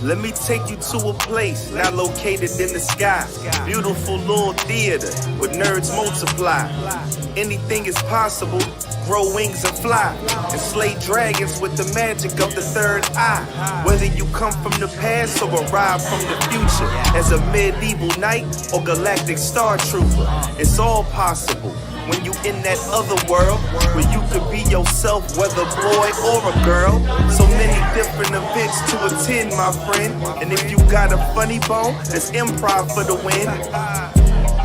Let me take you to a place not located in the sky. Beautiful little theater where nerds multiply. Anything is possible, grow wings and fly, and slay dragons with the magic of the third eye. Whether you come from the past or arrive from the future, as a medieval knight or galactic star trooper, it's all possible when you in that other world where you could be yourself, whether boy or a girl. So many different events to attend, my friend. And if you got a funny bone, that's improv for the win.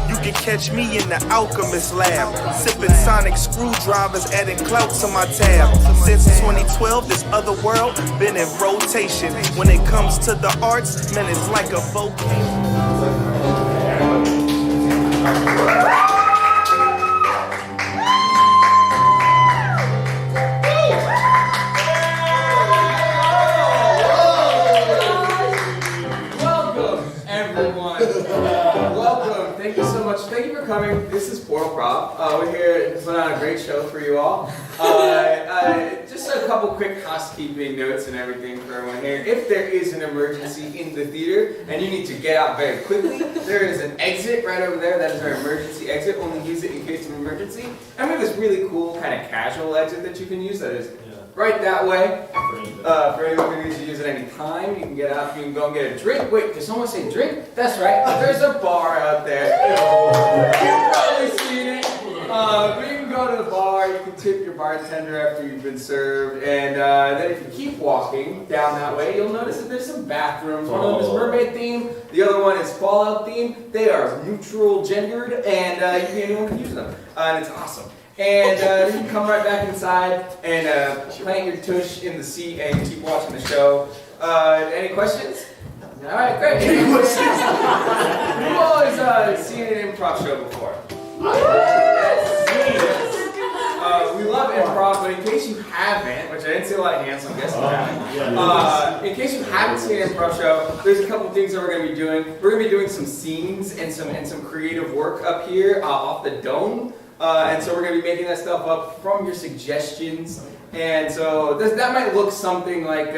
You can catch me in the alchemist lab, sipping sonic screwdrivers, adding clout to my tab. Since 2012, this other world been in rotation. When it comes to the arts, man, it's like a volcano. Thank you for coming. This is Portal-Prov. We're here to put on a great show for you all. Just a couple quick housekeeping notes and everything for everyone here. If there is an emergency in the theater and you need to get out very quickly, there is an exit right over there. That is our emergency exit. Only use it in case of emergency. And we have this really cool kind of casual exit that you can use that is right that way. For anyone who needs to use it any time, you can get out, you can go and get a drink. Wait, did someone say drink? That's right, there's a bar out there. You've probably seen it. But you can go to the bar, you can tip your bartender after you've been served, and then if you keep walking down that way, you'll notice that there's some bathrooms. One of them is mermaid themed, the other one is Fallout themed. They are neutral gendered, and anyone can use them. And it's awesome. And you can come right back inside and plant your tush in the seat and keep watching the show. Any questions? All right, great. Any questions? Who all has seen an improv show before? Yes. We love improv, but in case you haven't, which I didn't see a lot of hands, so I'm guessing you haven't. In case you haven't seen an improv show, there's a couple things that we're going to be doing. We're going to be doing some scenes and some creative work up here off the dome. And so we're going to be making that stuff up from your suggestions. And so that might look something like,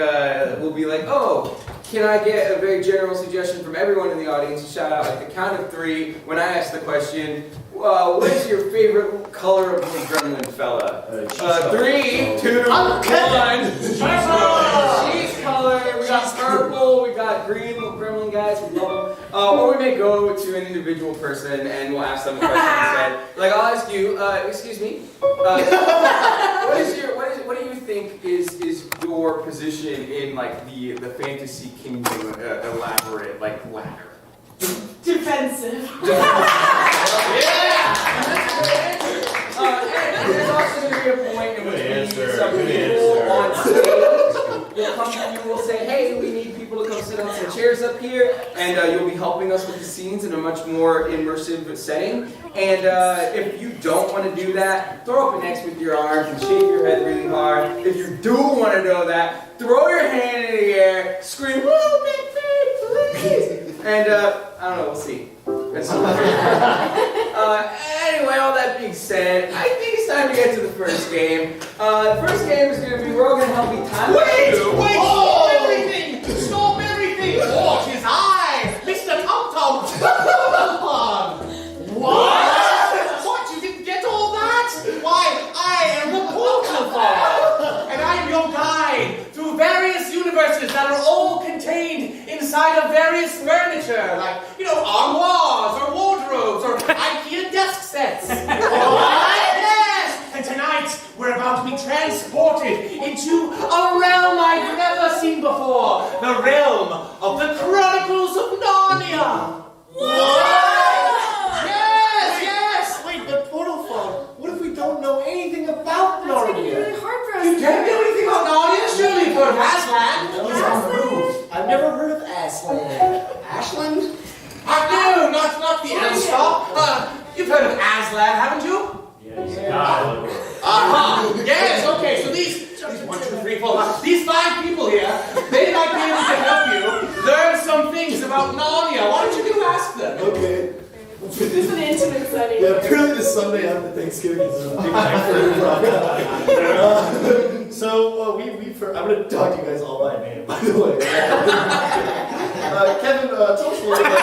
we'll be like, oh, can I get a very general suggestion from everyone in the audience to shout out at the count of 3 when I ask the question, what is your favorite color of the gremlin fella? 3, 2, 1. Cheese color. We got purple, we got green, little gremlin guys, we love them. Or we may go to an individual person and we'll ask them a question instead. Like I'll ask you, excuse me, what do you think is your position in like the fantasy kingdom elaborate like ladder? Defensive. And there's also going to be a point in which some people on stage will come to you and will say, hey, we need people to come sit on some chairs up here, and you'll be helping us with the scenes in a much more immersive setting. And if you don't want to do that, throw up an X with your arms and shake your head really hard. If you do want to do that, throw your hand in the air, scream, oh, big please. And I don't know, we'll see. Anyway, all that being said, I think it's time to get to the first game. The first game is going to be, we're all going to help me time. Wait! Stop everything! Stop everything! What is I, Mr. Tom Tom? What? You didn't get all that? Why, I am the Portal-Prov, and I am your guide through various universes that are all contained inside of various furniture, like, armoires, or wardrobes, or IKEA desk sets. Yes! And tonight, we're about to be transported into a realm I've never seen before. The realm of the Chronicles of Narnia. Yes! Wait, but Portal-Prov, what if we don't know anything about Narnia? That's going to be really hard for us. You can't know anything about Narnia? Surely you've heard of Aslan. I've never heard of Aslan. Ashland? No, not the Elster. You've heard of Aslan, haven't you? Yes, okay, so these 1, 2, 3, 4, these 5 people here, they might be able to help you learn some things about Narnia. Why don't you go ask them? Okay. This is an intimate setting. Yeah, apparently the Sunday after Thanksgiving is a big night for improv. So I'm going to talk to you guys all by name, by the way. Kevin, tell us a little bit.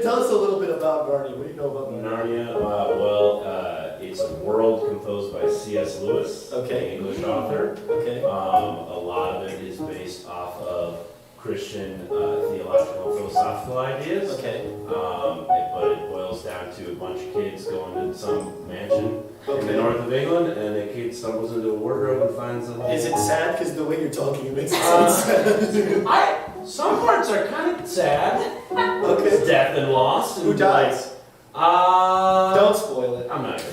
Tell us a little bit about Narnia. What do you know about Narnia? Narnia, it's a world composed by C.S. Lewis, Okay. an English author. Okay. A lot of it is based off of Christian theological, philosophical ideas. Okay. But it boils down to a bunch of kids going to some mansion in the north of England, and the kid stumbles into a wardrobe and finds a little... Is it sad? Because the way you're talking, it makes it sound sad. Some parts are kind of sad. Okay. Death and loss. And Who dies? Don't spoil it. I'm not gonna.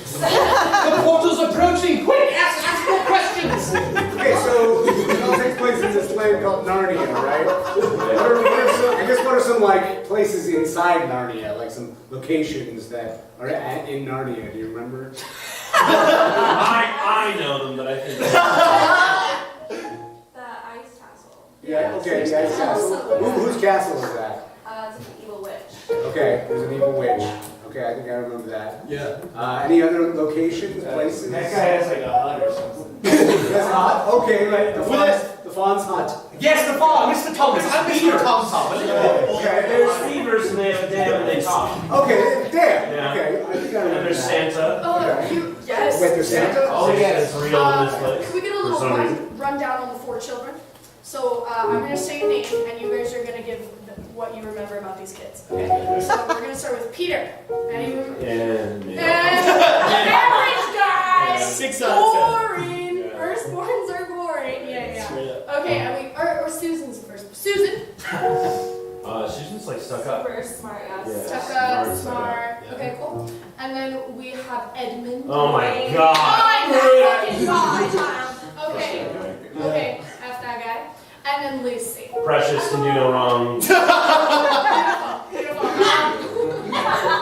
The portal's approaching! Quick, ask more questions! Okay, so it all takes place in this land called Narnia, right? What are some like places inside Narnia, like some locations that are in Narnia? Do you remember? I know them, but I think... The ice castle. Yeah. Okay. The ice castle. Whose castle is that? It's an evil witch. Okay. There's an evil witch. Okay, I think I remember that. Yeah. Any other locations, places? That guy has like a hut or something. That's hot. Okay, right. The fawn's hut. Yes, the fawn, Mr. Thomas. I'm Mr. Tom. Okay. There's fevers and they have a dam and they talk. Okay. Damn. Yeah. Okay. I think I And remember there's that. Santa. Oh, yes. Wait, there's Santa? Oh, yeah, it's real in this Can place. we get a For little some reason. rundown on the four children? So I'm going to say a name, and you guys are going to give what you remember about these kids. Okay? So we're going to start with Peter. Anyone? And... Average guy! 6 out of 10. Boring! Yeah. Firstborns are boring. Yeah. Straight up. Okay, or Susan's first. Susan. Susan's like stuck up. Super smart, Yeah. Stuck up, smart. Yeah. Okay, cool. And then we have Edmund. Oh my Wayne. God. Oh my fucking God. Okay, F that guy. And then Lucy. Precious can do no wrong. Beautiful.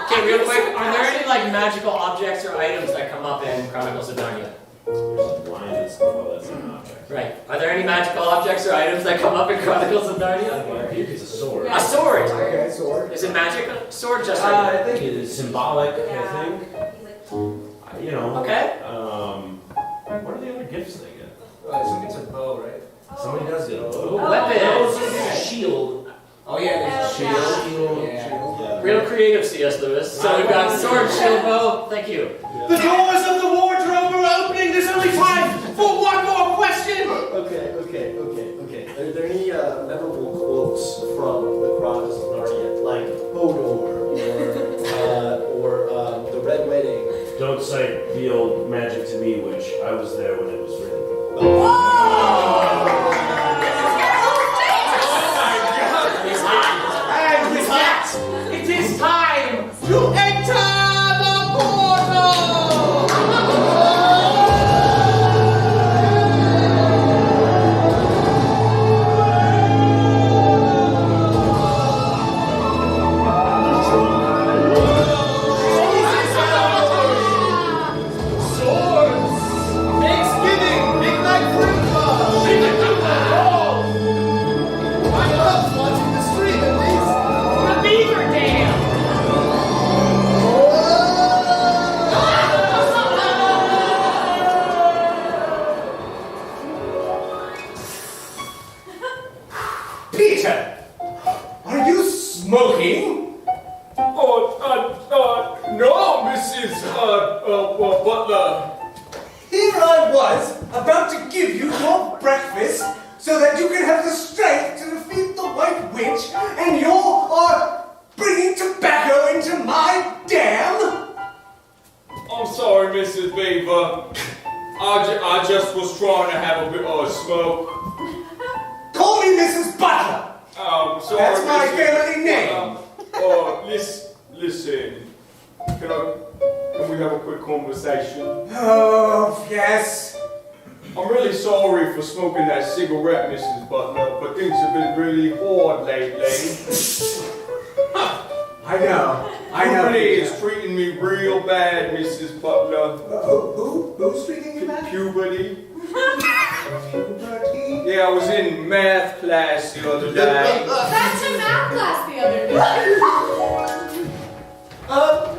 Okay, real quick, are there any like magical objects or items that come up in Chronicles of Narnia? There's a lion that's... Well, that's an object. Right. Are there any magical objects or items that come up in Chronicles of Narnia? It's a sword. Yeah. A sword! Okay, sword. Is it magic? A sword just I like think it is symbolic, Yeah. I think. He's like, You know. Okay. What are the other gifts they get? Somebody gets a bow, right? Somebody does get a Oh, bow. weapons. Shield. Oh yeah, there's a Yeah. shield. Yeah. Real creative, C.S. Lewis. So we've got sword, shield, bow. Thank you. The doors of the wardrobe are opening. There's only time for one more question. Okay. Are there any memorable quotes from the Chronicles of Narnia, like Hodor or the Red Wedding? Don't cite the old Magic to Me, which I was there when it was written. And with that, it is time to enter the portal. Thanksgiving, midnight fruit club. I love watching the stream at least. The beaver dam. Peter, are you smoking? No, Mrs. Butler. Here I was, about to give you your breakfast so that you can have the strength to defeat the White Witch, and you're bringing tobacco into my dam? I'm sorry, Mrs. Beaver. I just was trying to have a bit of smoke. Call me Mrs. Butler. Sorry, That's my Mrs. family name. Listen. Can we have a quick conversation? Oh, yes. I'm really sorry for smoking that cigarette, Mrs. Butler, but things have been really hard lately. I know. Puberty is treating me real bad, Mrs. Butler. Who's treating you bad? Puberty. Puberty? Yeah, I was in math class the other day. Back to math class the other day.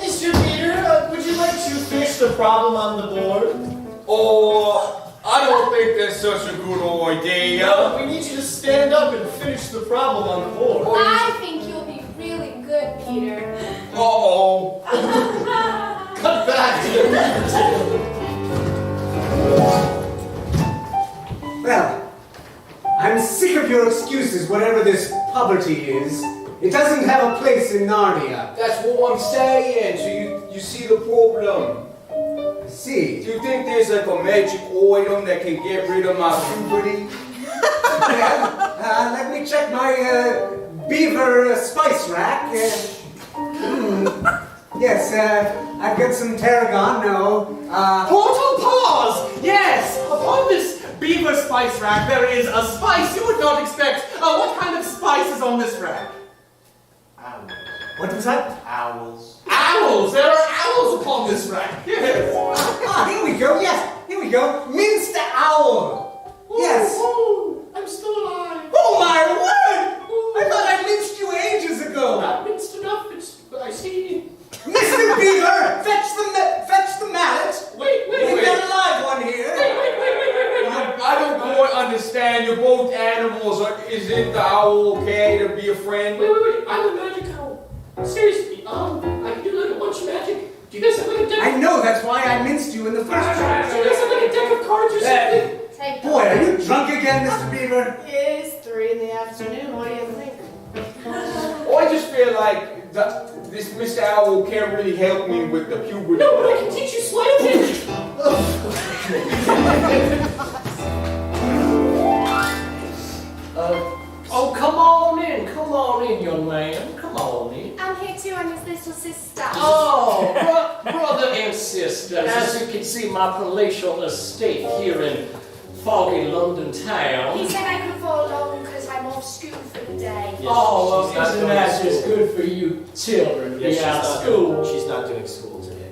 Mr. Peter, would you like to finish the problem on the board? Or problem on board. I think you'll be really good, Peter. Uh-oh. Cut back to the beaver tail. Well, I'm sick of your excuses, whatever this poverty is. It doesn't have a place in Narnia. That's what I'm saying. So you see the problem. See? Do you think there's like a magic item that can get rid of my puberty? Well, let me check my beaver spice rack. Yes, I've got some tarragon, no. Portal-Prov! Yes! Upon this beaver spice rack, there is a spice you would not expect. What kind of spice is on this rack? Owls. What was that? Owls. Owls! There are owls upon this rack! Yes! Here we go, yes! Here we go! Minced owl! Yes! I'm still alive. Oh my word! I thought I minced you ages ago! Not minced enough, but I see. Mr. Beaver, fetch the mallet! Wait. We've got a live one here! I don't quite understand. You're both animals. Is it the owl okay to be a friend? Wait. I'm a magic owl. Seriously, I can do like a bunch of magic. Do you guys have like a deck? I know, that's why I minced you in the first Do you place. guys have like a deck of cards or something? Take Boy, are you drunk again, Mr. Beaver? It's 3 in the afternoon. What do you think? Oh, I just feel like this Mr. Owl can't really help me with the puberty. No, but I can teach you sleight Oh, come on in, young man. Come on in. I'm here too, I'm his little sister. Oh, brother and sister, as you can see, my palatial estate here in foggy London town. He said I could follow along because I'm off school for the day. Oh, well, She's not isn't going that to just school. good for you children? Yeah, Be out of school. She's not doing school today.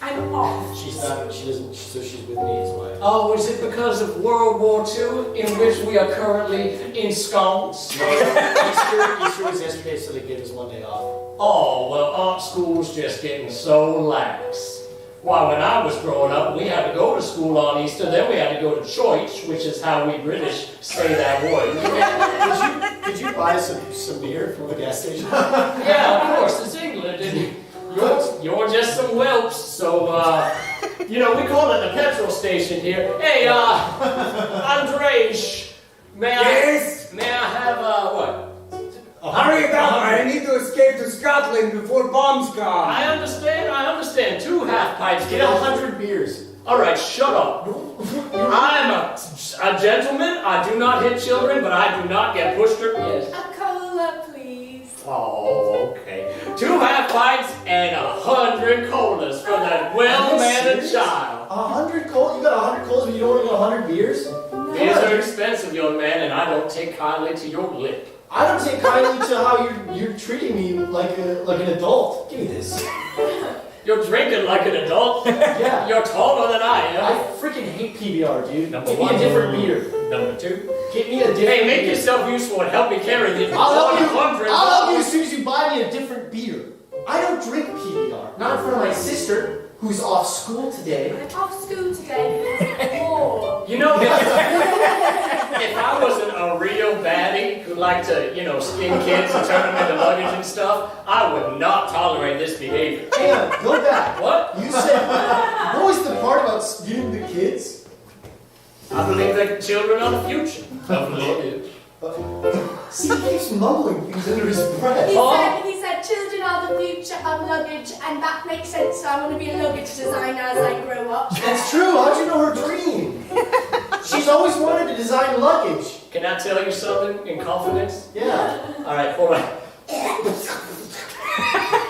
I'm off. She doesn't, so she's with me is why. Oh, is it because of World War II, in which we are currently ensconced? Easter was yesterday, so they gave us one day off. Oh, well, our school's just getting so lax. Why, when I was growing up, we had to go to school on Easter, then we had to go to church, which is how we British say that word. Did you buy some beer from the gas station? Yeah, of course, it's England, and you're just some whelps, so, we call it the petrol station here. Hey, Andrej, may I have, what? Hurry about, I need to escape to Scotland before bombs come. I understand. 2 half pints. Get 100 beers. All right, shut up. I'm a gentleman. I do not hit children, but I do not get pushed or... Yes. A cola, please. Oh, okay. 2 half pints and 100 colas for that well-mannered child. 100 colas? You got 100 colas, but you don't want to get 100 beers? These are expensive, young man, and I don't take kindly to your lip. I don't take kindly to how you're treating me like an adult. Give me this. You're drinking like an adult? Yeah. You're taller than I am. I freaking hate PBR, dude. Number Give one. me a different beer. Number 2. Get me a different Hey, make beer. yourself useful and help me carry this. I'll help you. 100. I'll help you as soon as you buy me a different beer. I don't drink PBR. Not in front of my sister, who's off school today. I'm off school today because I'm poor. You know, if I wasn't a real baddie who liked to, skin kids and turn them into luggage and stuff, I would not tolerate this behavior. Hang on, go back. What? You said, what was the part about getting the kids? I believe that children are the future of luggage. See, he keeps mumbling things under his breath. He said children are the future of luggage, and that makes sense, so I want to be a luggage designer as I grow up. That's true. How'd you know her dream? She's always wanted to design luggage. Can I tell you something in confidence? Yeah. All right, hold on.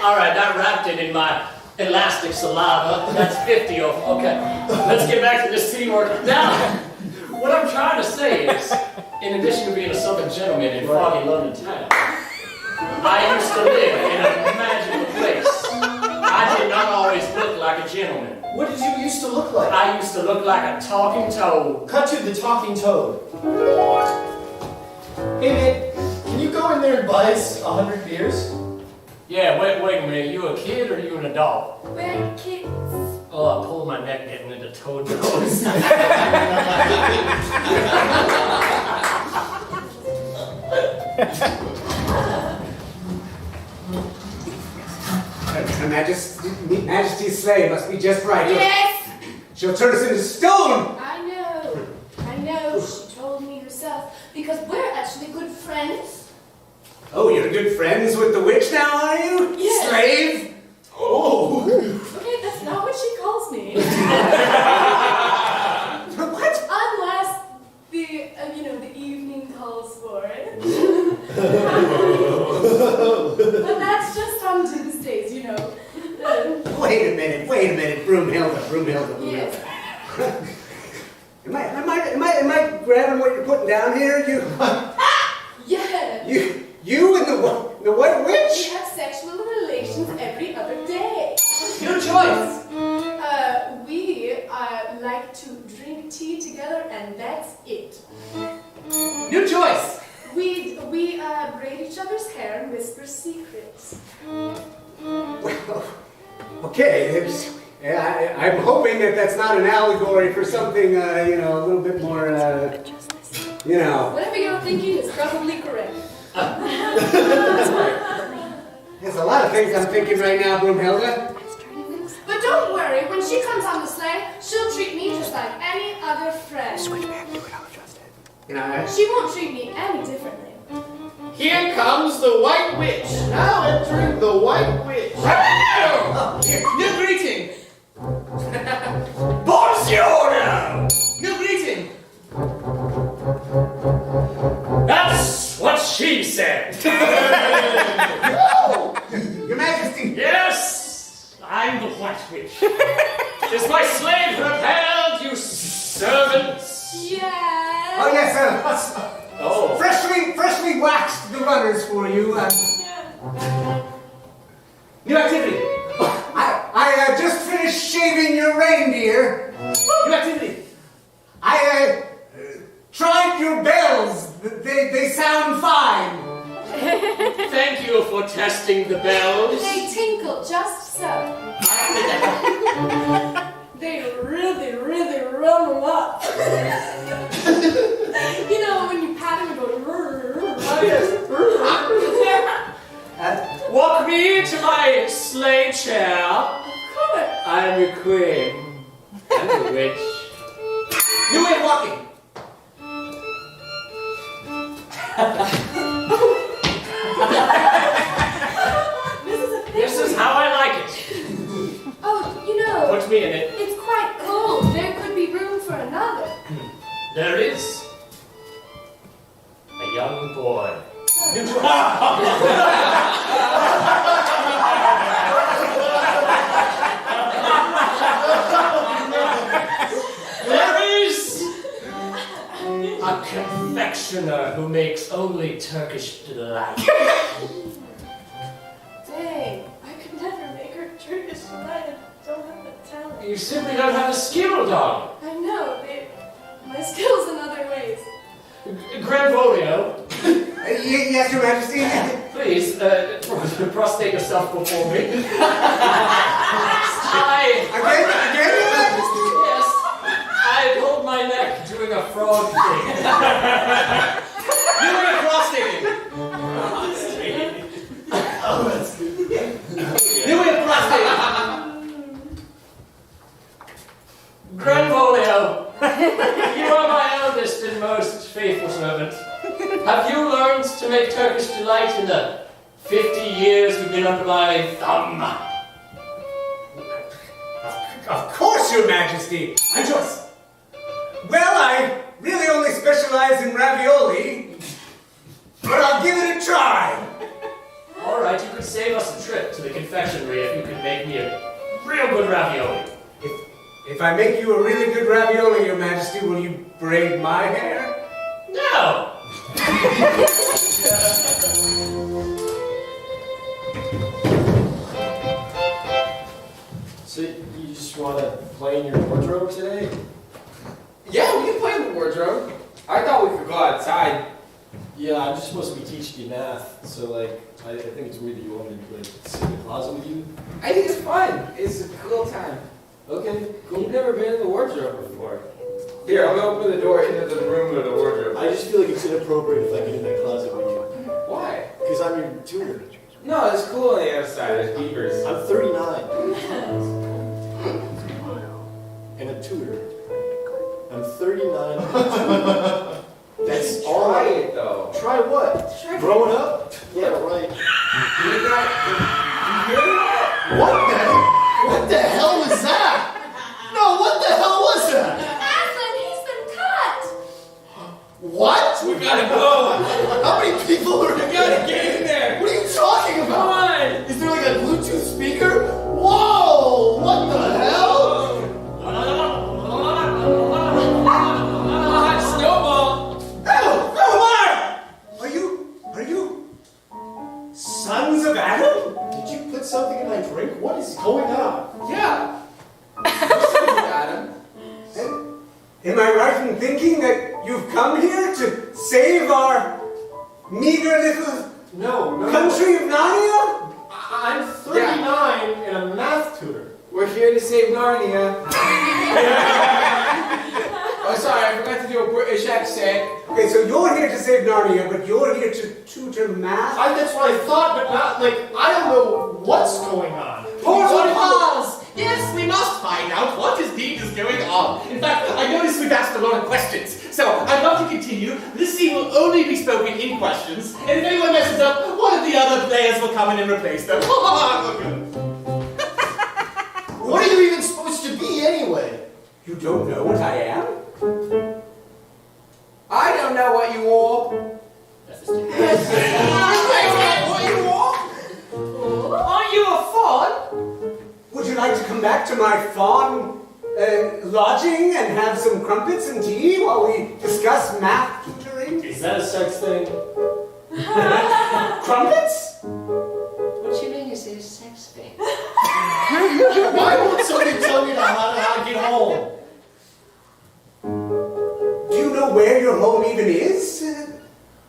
All right, I wrapped it in my elastic saliva. That's 50 of them. Okay, let's get back to this teamwork. Now, what I'm trying to say is, in addition to being a southern gentleman in foggy London town, I used to live in a magical place. I did not always look like a gentleman. What did you used to look like? I used to look like a talking toad. Cut to the talking toad. Hey man, can you go in there and buy us 100 beers? Yeah, wait a minute. You a kid or you an adult? We're kids. Oh, I pulled my neck getting into toad nose. Her Majesty's sleigh must be just right. Yes! She'll turn us into stone! I know, she told me herself, because we're actually good friends. Oh, you're good friends with the witch now, are you? Yes. Slave? Oh! Okay, that's not what she calls me. What? Unless the evening calls for it. But that's just on Tuesdays, you know. Wait a minute, Broomhilda. Yes. Am I grabbing what you're putting down here? Yeah. You and the White We Witch? have sexual relations every other day. Your choice. We like to drink tea together, and that's it. New choice. We braid each other's hair and whisper secrets. Well, okay. I'm hoping that that's not an allegory for something, a little bit more, Whatever you're thinking is probably correct. There's a lot of things I'm thinking right now, Broomhilda. But don't worry, when she comes on the sleigh, she'll treat me just like any other friend. Switch back to it, I'll adjust it. She won't treat me any differently. Here comes the White Witch. Now entering the White Witch. New greeting. Bonjour! New greeting. That's what she said. Your Majesty. Yes, I'm the White Witch. Is my slave prepared, you servants? Yes. Oh, yes, sir. Oh. Freshly waxed the runners for you. New activity. I just finished shaving your reindeer. New activity. I tried your bells. They sound fine. Thank you for testing the bells. They tinkle just so. They really, really run them up. When you pat them and go. Walk me to my sleigh chair. Of course. I'm your queen. I'm the witch. New way of walking. This is how I like it. Oh, Put me in it. it's quite cold. There could be room for another. There is a young boy. There is a confectioner who makes only Turkish Delight. Dang, I could never make her Turkish Delight. I don't have the talent. You simply don't have a skill, darling. I know. My skills in other ways. Grandvolio, Yes, Your Majesty. please, prostrate yourself before me. Again, Your Majesty. Yes, I hold my neck doing a frog thing. New way of prostrating. New way of prostrating. Grandvolio, you are my eldest and most faithful servant. Have you learned to make Turkish Delight in the 50 years we've been under my thumb? Of course, Your Majesty. Well, I really only specialize in ravioli, but I'll give it a try. All right, you could save us a trip to the confectionery if you could make me a real good ravioli. If I make you a really good ravioli, Your Majesty, will you braid my hair? No! So you just want to play in your wardrobe today? Yeah, we can play in the wardrobe. I thought we could go outside. Yeah, I'm just supposed to be teaching you math, so I think it's weird that you want me to sit in the closet with you. I think it's fun. It's a cool time. Okay, cool. You've never been in the wardrobe before. Here, I'm gonna open the door into the room of the wardrobe. I just feel like it's inappropriate if I get in that closet with you. because I'm your tutor. No, it's cool on the other side. There's beavers. I'm 39. And a tutor. I'm 39 and a tutor. That's all Try I... it though. Try what? Growing up? Yeah, right. You hear that? What the hell was that? No, what the hell was that? Aslan, he's been cut! What? We gotta go. How many people are... We gotta get in there. What are you talking about? Come on. Is there like a Bluetooth speaker? Whoa! What the hell? Snowball. Are you sons of Adam? Did you put something in my drink? What is going on? Yeah. Adam. Am I right in thinking that you've come here to save our meager little No. country of Narnia? I'm 39 and a math tutor. We're here to save Narnia. Oh, sorry, I forgot to do a British accent. Okay, so you're here to save Narnia, but you're here to tutor math? That's what I thought, but not like, I don't know what's going on. Portal-Prov! Yes, we must find out what indeed is going on. In fact, I noticed we've asked a lot of questions, so I'd love to continue. This scene will only be spoken in questions, and if anyone messes up, one of the other players will come in and replace them. What are you even supposed to be anyway? You don't know what I am? I don't know what you are. Are you a fawn? Would you like to come back to my fawn lodging and have some crumpets and tea while we discuss math tutoring? Is that a sex thing? Crumpets? What you mean is it a sex thing? Why won't somebody tell me how to get home? Do you know where your home even is?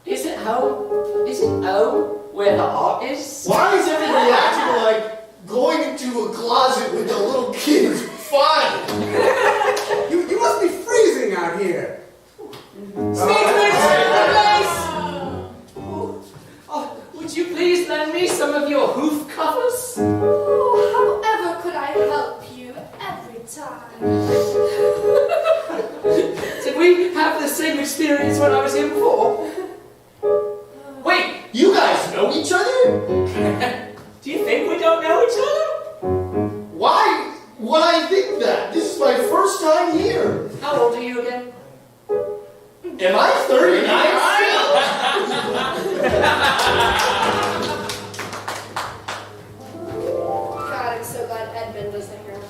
Is it home? Is it home where the heart is? Why is everybody acting like going into a closet with a little kid is fine? You must be freezing out here. Would you please lend me some of your hoof covers? Oh, however could I help you every time? Did we have the same experience when I was here before? Wait, you guys know each other? Do you think we don't know each other? Why would I think that? This is my first time here. How old are you again? Am I 39 God, I'm so glad Edmund wasn't here.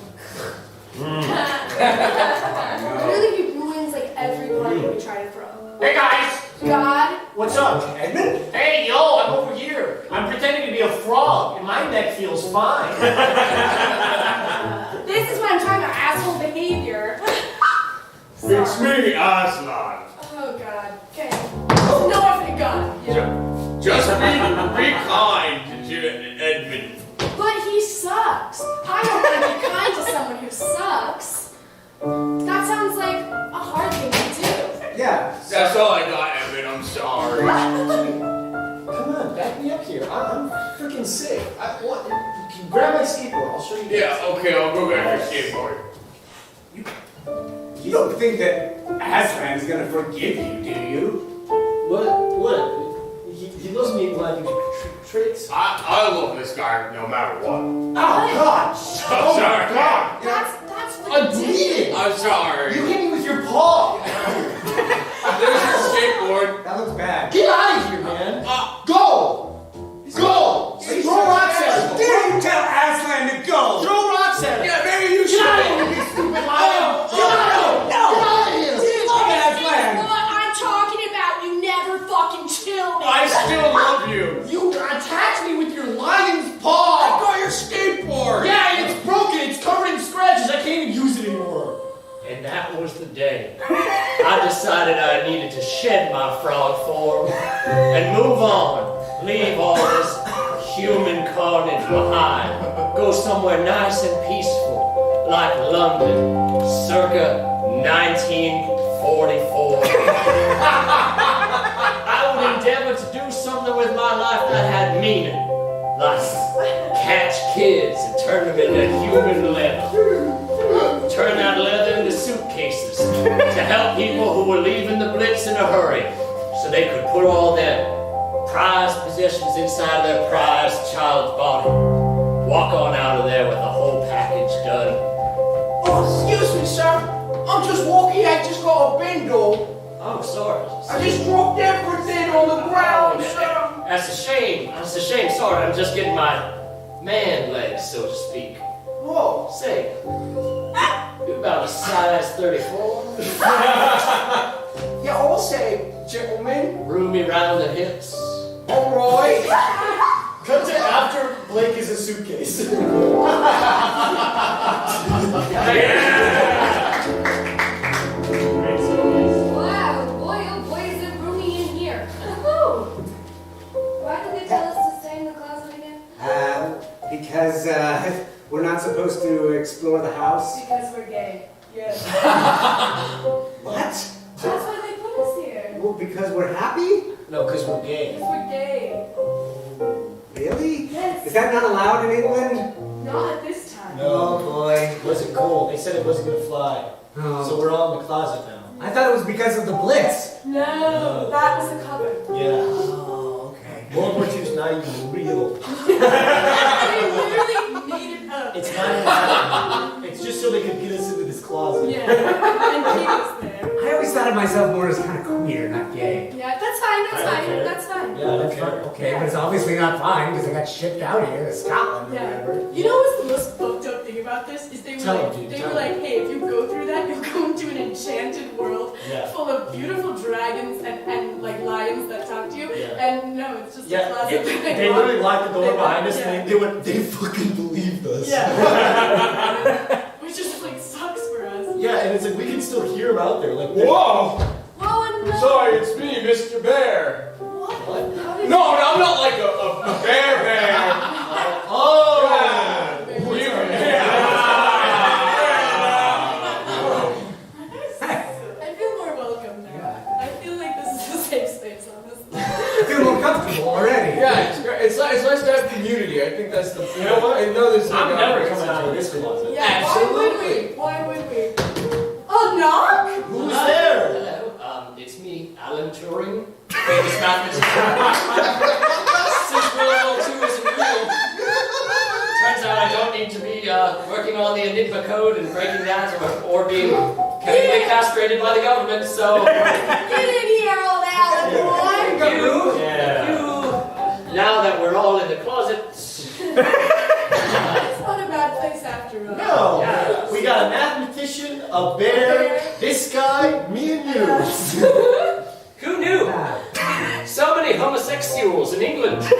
Literally, he ruins like every party we try to throw. Hey guys! God, What's up? Edmund? Hey yo, I'm over here. I'm pretending to be a frog and my neck feels fine. this is what I'm talking about, asshole behavior. It's me, Aslan. Oh God. Okay. No one for the gun. Just be kind to Edmund. But he sucks. I don't want to be kind to someone who sucks. That sounds like a hard thing to do. Yeah. That's all I got, Edmund. I'm sorry. Come on, back me up here. I'm freaking sick. Grab my skateboard. I'll show you. Yeah, okay, I'll go grab your skateboard. You don't think that Aslan is gonna forgive you, do you? What? He loves me when I do tricks. I love this guy no matter what. Oh God! I'm sorry. God! That's I'm bleeding! I'm sorry. You hit me with your paw! There's your skateboard. That looks bad. Get out of here, man! Go! Go! Throw rocks at him! Dare you tell Aslan to go? Throw rocks at him! Yeah, maybe you should. Get out of here, you stupid lion! Get out of here! Look at Aslan! what I'm talking about. You never fucking chill me. I still love you. You attacked me with your lion's I paw! got your skateboard. Yeah, it's broken! It's covered in scratches! I can't even use it anymore! And that was the day I decided I needed to shed my frog form and move on. Leave all this human carnage behind. Go somewhere nice and peaceful, like London, circa 1944. I would endeavor to do something with my life that had meaning. Like catch kids and turn them into human leather. Turn that leather into suitcases to help people who were leaving the Blitz in a hurry so they could put all their prized possessions inside their prized child's body. Walk on out of there with the whole package done. Oh, excuse me, sir. I'm just walking. I just got a bindle. Oh, sorry. I just dropped everything on the ground, sir. That's a shame. That's a shame. Sorry, I'm just getting my man legs, so to speak. Whoa. Say, you're about a size 34. Yeah, I'll say, gentlemen. Roomy round the hips. All right. Cut to after Blake is a suitcase. Wow, boy, oh boy, is it roomy in here. Why did they tell us to stay in the closet again? Because we're not supposed to explore the house. Because we're gay. Yes. What? That's why they put us here. Well, because we're happy? No, because we're gay. Because we're gay. Really? Yes. Is that not allowed in England? Not at this time. Oh boy. It wasn't cool. They said it wasn't going to fly. Oh. So we're all in the closet now. I thought it was because of the Blitz. No, that was the cover. Yeah. Oh, okay. World War II's not even real. They literally made it up. It's not even It's just so they could get us into this closet. Yeah, and keep us there. I always thought of myself more as kind of queer, not gay. Yeah, that's fine, that's fine, that's fine. Yeah, that's Okay, fine. okay, but it's obviously not fine because I got shipped out here to Scotland or Yeah. whatever. You know what's the most fucked up thing about this? Is they were Tell like, them, dude, they tell were them. like, hey, if you go through that, you'll go into an enchanted world Yeah. full of beautiful dragons and like lions that talk to you. Yeah. And no, it's just a Yeah, closet. they literally locked the door behind us Yeah. and they fucking believed us. Yeah. Which just like sucks for us. Yeah, and it's like we can still hear them out there. Like, Whoa! Whoa, and no. Sorry, it's me, Mr. Bear. What? How did No, I'm not like a bear. oh! I feel more welcome now. I feel like this is a safe space, honestly. I feel more comfortable already. Yeah, it's great. It's nice to have community. I think that's the. You know what? I know there's. I'm never coming out of this closet. Yeah, Absolutely. Why would we? A knock? Who's there? Hello, it's me, Alan Turing, famous mathematician. Since World War II isn't real, turns out I don't need to be working on the Enigma code and breaking that or being chemically castrated by the government, so... Get in here, old Alan boy! Thank you. Now that we're all in the closet... It's not a bad place after all. No! Yeah. We got a mathematician, a bear, this guy, me and you. Who knew? So many homosexuals in England. Five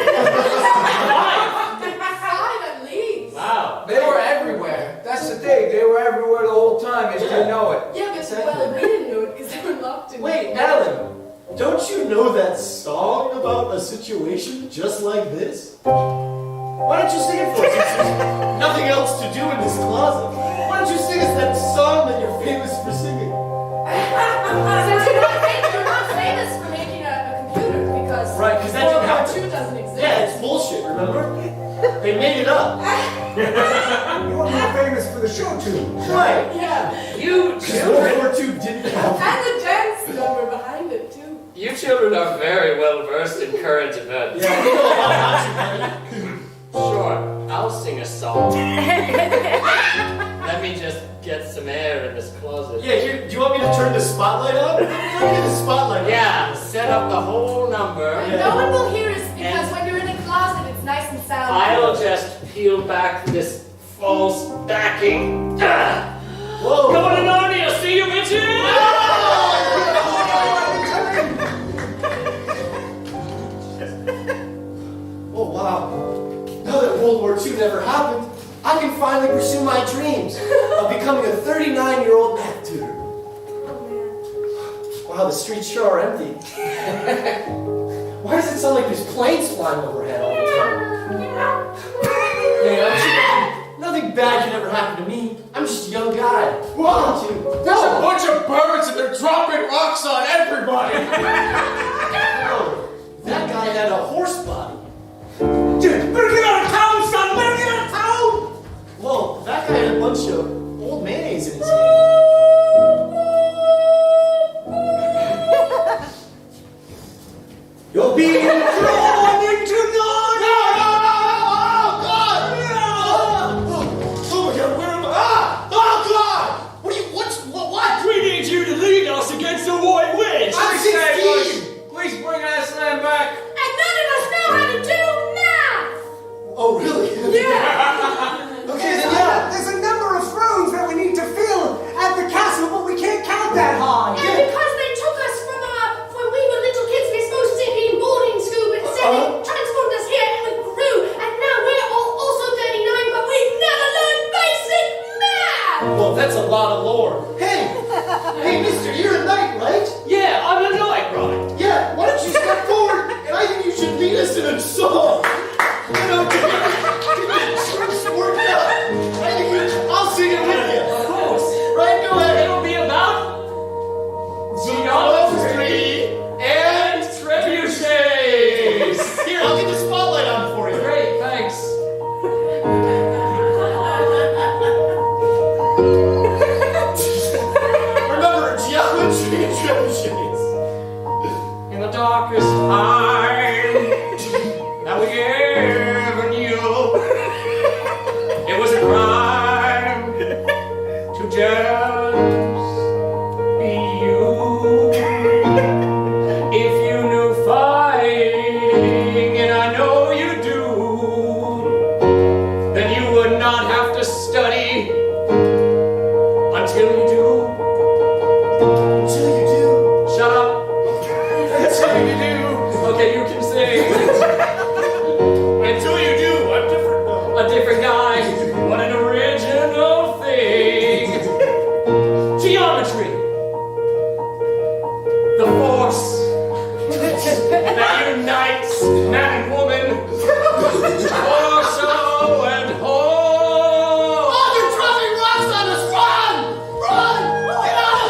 at least. Wow. They were everywhere. That's the thing. They were everywhere the whole time. As you know it. Yeah, but well, we didn't know it because they were locked in. Wait, Alan, don't you know that song about a situation just like this? Why don't you sing it for us? Since there's nothing else to do in this closet. Why don't you sing us that song that you're famous for singing? Since you're not famous for making a computer because Right, because that didn't World War happen. II doesn't exist. Yeah, it's bullshit, remember? They made it up. You were more famous for the show too. Right. Yeah. You World children, War II didn't happen. And the dance number behind it too. you children are very well versed in current events. Yeah, we know a lot about you, buddy. Sure, I'll sing a song. Let me just get some air in this closet. Yeah, here, do you want me to turn the spotlight on? Look at the spotlight. Yeah, set up the whole number. And no one will hear us because when you're in a closet, it's nice and sound. I'll just peel back this false backing. Whoa. Going to Narnia, see you bitches! Oh, wow. Now that World War II never happened, I can finally pursue my dreams of becoming a 39-year-old math tutor. Wow, the streets sure are empty. Why does it sound like there's planes flying overhead all the time? Hey, nothing bad can ever happen to me. I'm just a young guy. Whoa! There's a bunch of birds and they're dropping rocks on everybody. Oh, that guy had a horse drawn into Narnia! No! Oh, God! Oh, my God, where am I? Oh, God! What? We need you to lead us against the White Witch! I'm 16! Please bring Aslan back. And none of us know how to do math! Oh, really? Okay, then yeah. There's a number of thrones that we need to fill at the castle, but we can't count that high. And because they took us from when we were little kids, we're supposed to be in boarding school, but instead they transformed us here and we grew, and now we're all also 39, but we've never learned basic math! Well, that's a lot of lore. Hey, mister, you're a knight, right? Yeah, I'm a knight, right? Yeah, why don't you step forward, and I think you should lead us in a song. You know, get the troops worked up. I think I'll sing it with you. Of course. Right, go ahead. It'll be about geometry and trebuchets. Here, I'll get the spotlight on for you. Great, thanks. Remember, geometry and trebuchets. In the darkest time that we ever knew, it was a crime to just be you. If you knew fighting, and I know you do, then you would not have to study until you do. Until you do. Shut up. Until you do. Okay, you can sing. Until you do, I'm different though. A different guy. What an original thing. Geometry. The force that unites man and woman. Torso and whole. Oh, they're dropping rocks on us! Run! Get out of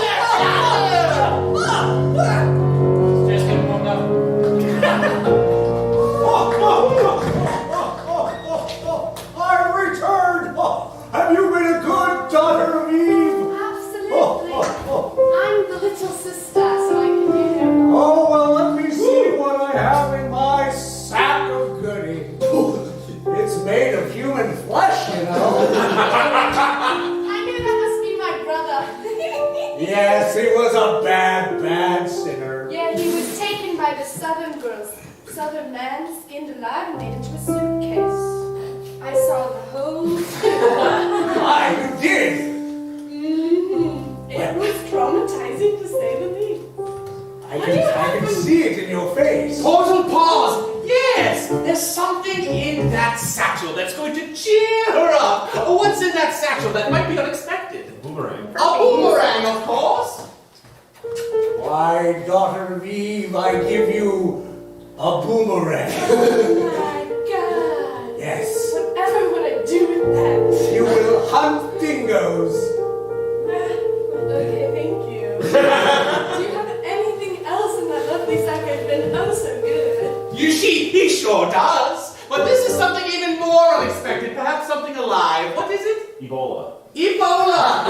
there! Just getting warmed up. I've returned. Have you been a good daughter of Eve? Absolutely. I'm the little sister, so I can do them. Oh, well, let me see what I have in my sack of goodies. It's made of human flesh, you know. I knew that must be my brother. Yes, he was a bad sinner. Yeah, he was taken by the southern girls. Southern man, skinned alive and made into a suitcase. I saw the whole Why, you did. It was traumatizing to say the least. I can see it in your face. Portal-Prov! Yes! There's something in that satchel that's going to cheer her up. What's in that satchel that might be unexpected? Boomerang. A boomerang, of course. Why, daughter of Eve, I give you a boomerang. Oh my god. Yes. Whatever would I do with that? You will hunt dingoes. Okay, thank you. Do you have anything else in that lovely sack? I've been oh so good. He sure does. But this is something even more unexpected. Perhaps something alive. What is it? Ebola. Ebola!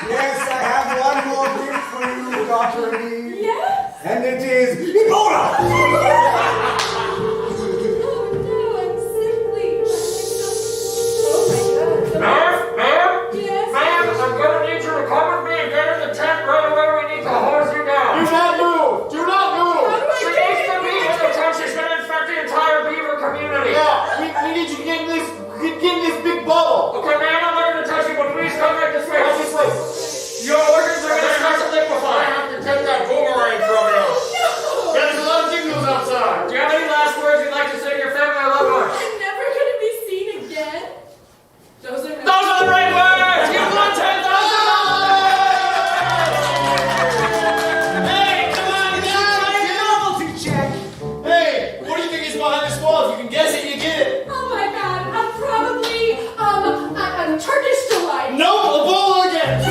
Yes, I have one more gift for you, daughter of Eve. Yes? And it is Ebola! Oh no, I'm simply. Oh my god. Ma'am? Yes? Ma'am, I'm gonna need you to come with me and get in the tent right away. We need to hose you down. Do not move! Do not move! She needs to be in the tent. She's gonna infect the entire beaver community. Yeah, we need you to get in this big bubble. Okay, man, I'm not gonna touch you, but please come right this way. Right this way. Your organs are gonna start to I liquefy. have to take that boomerang from you. Yeah, there's a lot of dingoes outside. Do you have any last words you'd like to say to your family or loved ones? I'm never gonna be seen again. Those are The right words! Give them 10,000 Hey, come on, Novelty check. Hey, what do you think is behind this wall? If you can guess it, you get it. Oh my god, I'm probably a Turkish Delight. No, Ebola again.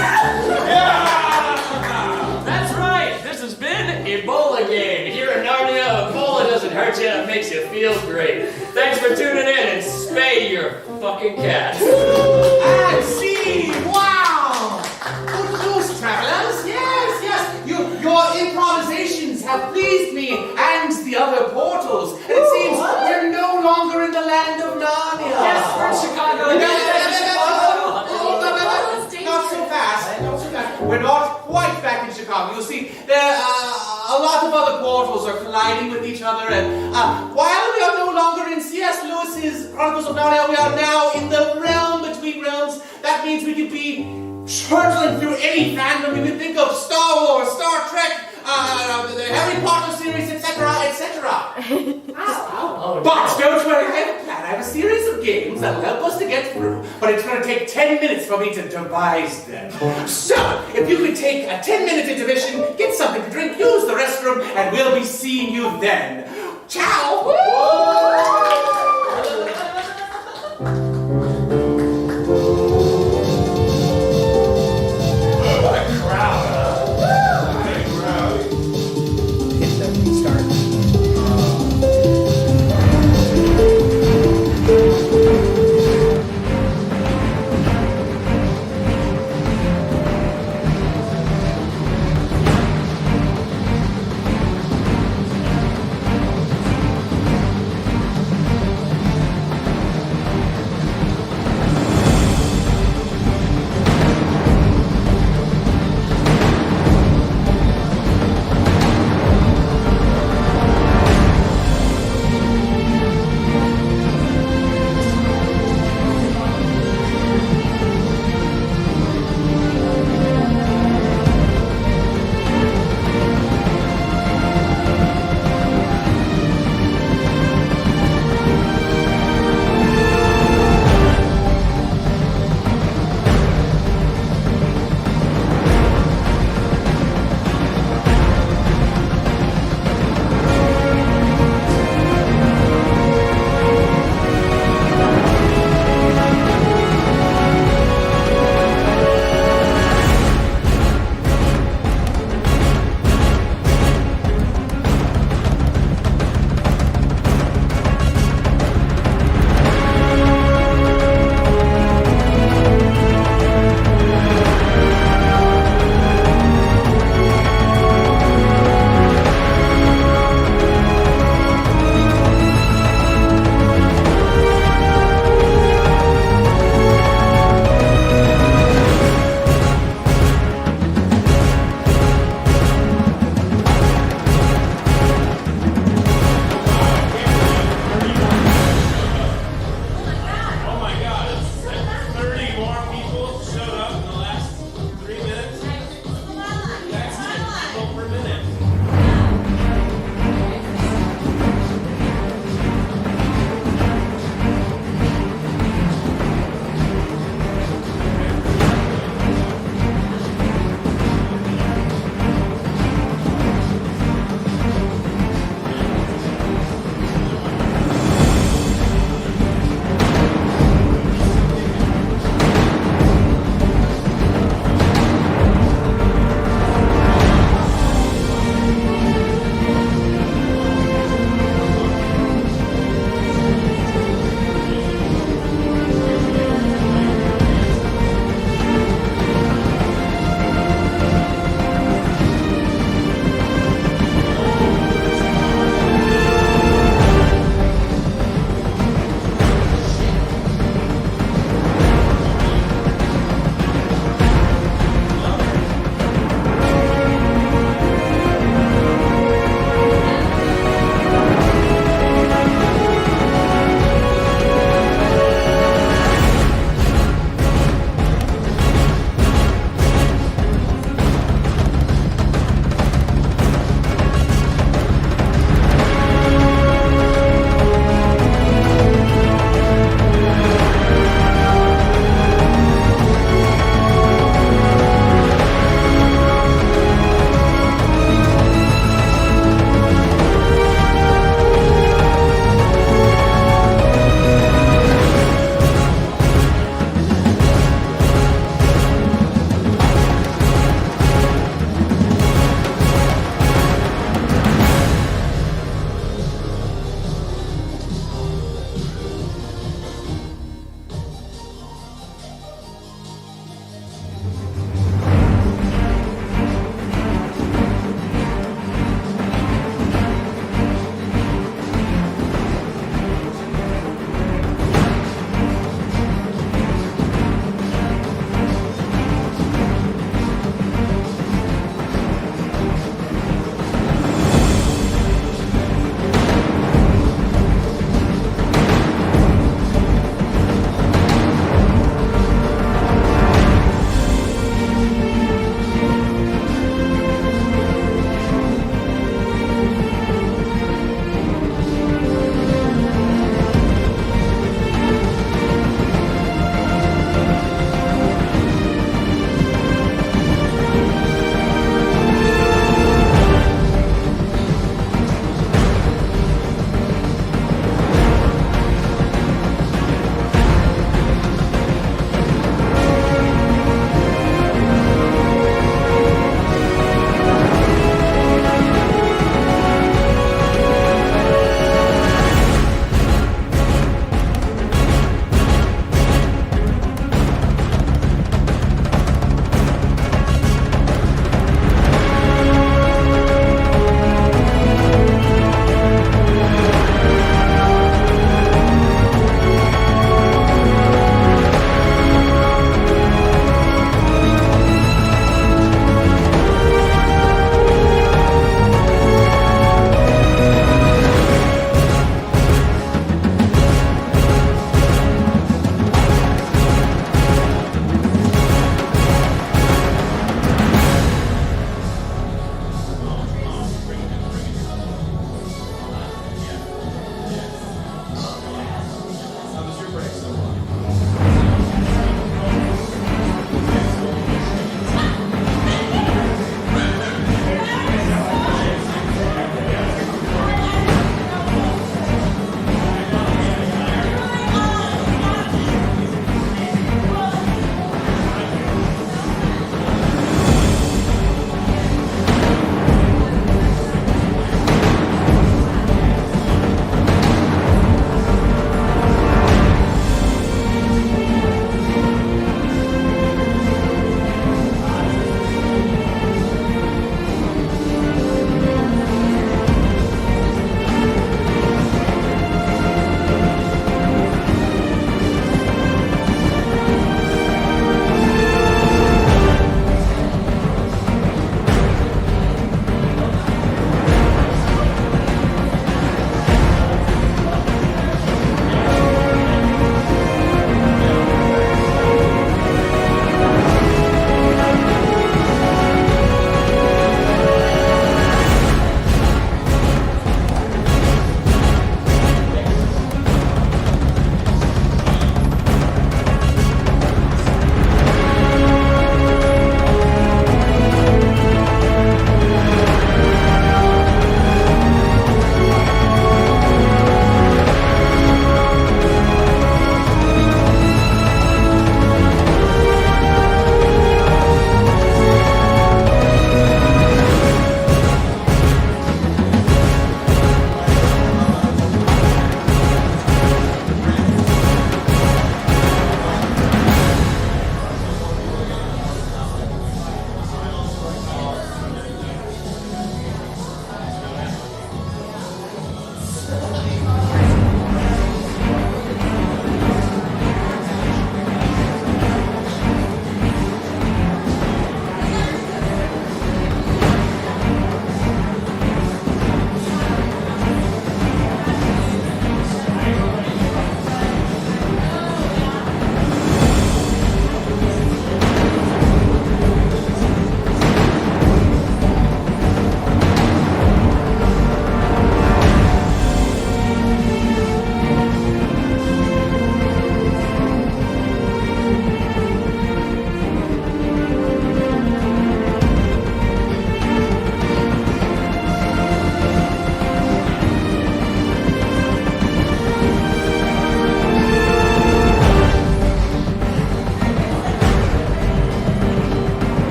That's right! This has been Ebola Game. Here in Narnia, Ebola doesn't hurt you, it makes you feel great. Thanks for tuning in and spay your fucking cats. And see! Wow! Good news, travelers! Yes! Your improvisations winds have pleased me and the other portals. And it seems we're no longer in the land of Narnia. Yes, we're in Chicago. Not so fast. Not so fast. We're not quite back in Chicago. You see, there a lot of other portals are colliding with each other, and while we are no longer in C.S. Lewis's Chronicles of Narnia, we are now in the realm between realms. That means we could be hurtling through any fandom you could think of: Star Wars, Star Trek, the Harry Potter series, etc., etc. But don't worry, I have a plan. I have a series of games that will help us to get through, but it's going to take 10 minutes for me to devise them. So, if you could take a 10-minute intermission, get something to drink, use the restroom, and we'll be seeing you then. Ciao!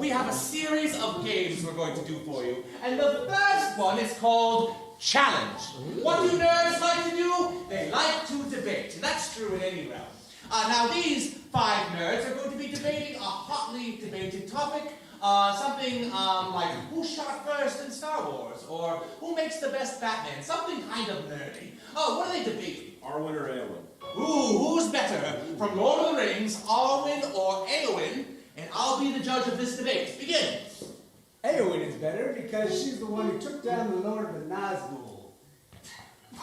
we have a series of games we're going to do for you. And the first one is called Challenge. What do nerds like to do? They like to debate, and that's true in any realm. Now these 5 nerds are going to be debating a hotly debated topic. Something like who shot first in Star Wars, or who makes the best Batman, something kind of nerdy. Oh, what are they debating? Arwen or Eowyn? Ooh, who's better? From Lord of the Rings, Arwen or Eowyn? And I'll be the judge of this debate. Begin. Eowyn is better because she's the one who took down the Lord of the Nazgul.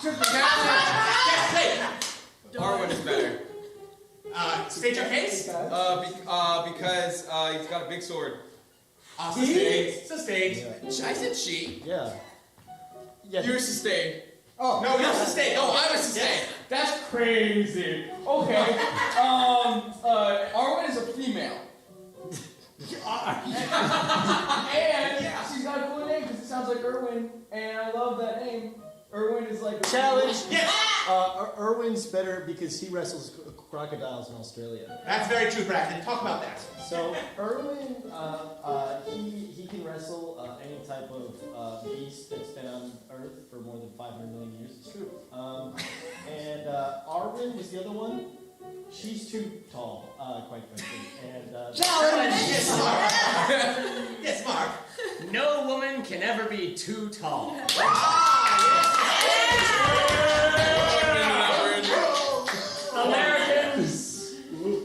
Took the Arwen is better. State your case. Because he's got a big sword. Sustained. I said she. Yeah. You're sustained. Oh. No, you're sustained. No, I was sustained. That's crazy. Okay. Arwen is a female. And she's got a cool name because it sounds like Erwin, and I love that name. Erwin is like a Challenge. Yes. Erwin's better because he wrestles crocodiles in Australia. That's very true, Bracken. Talk about that. So Erwin, he can wrestle any type of beast that's been on Earth for more than 500 million years. It's true. And Arwen was the other one. She's too tall, quite frankly. And Challenge. Yes, Mark. Yes, Mark. No woman can ever be too tall. Americans,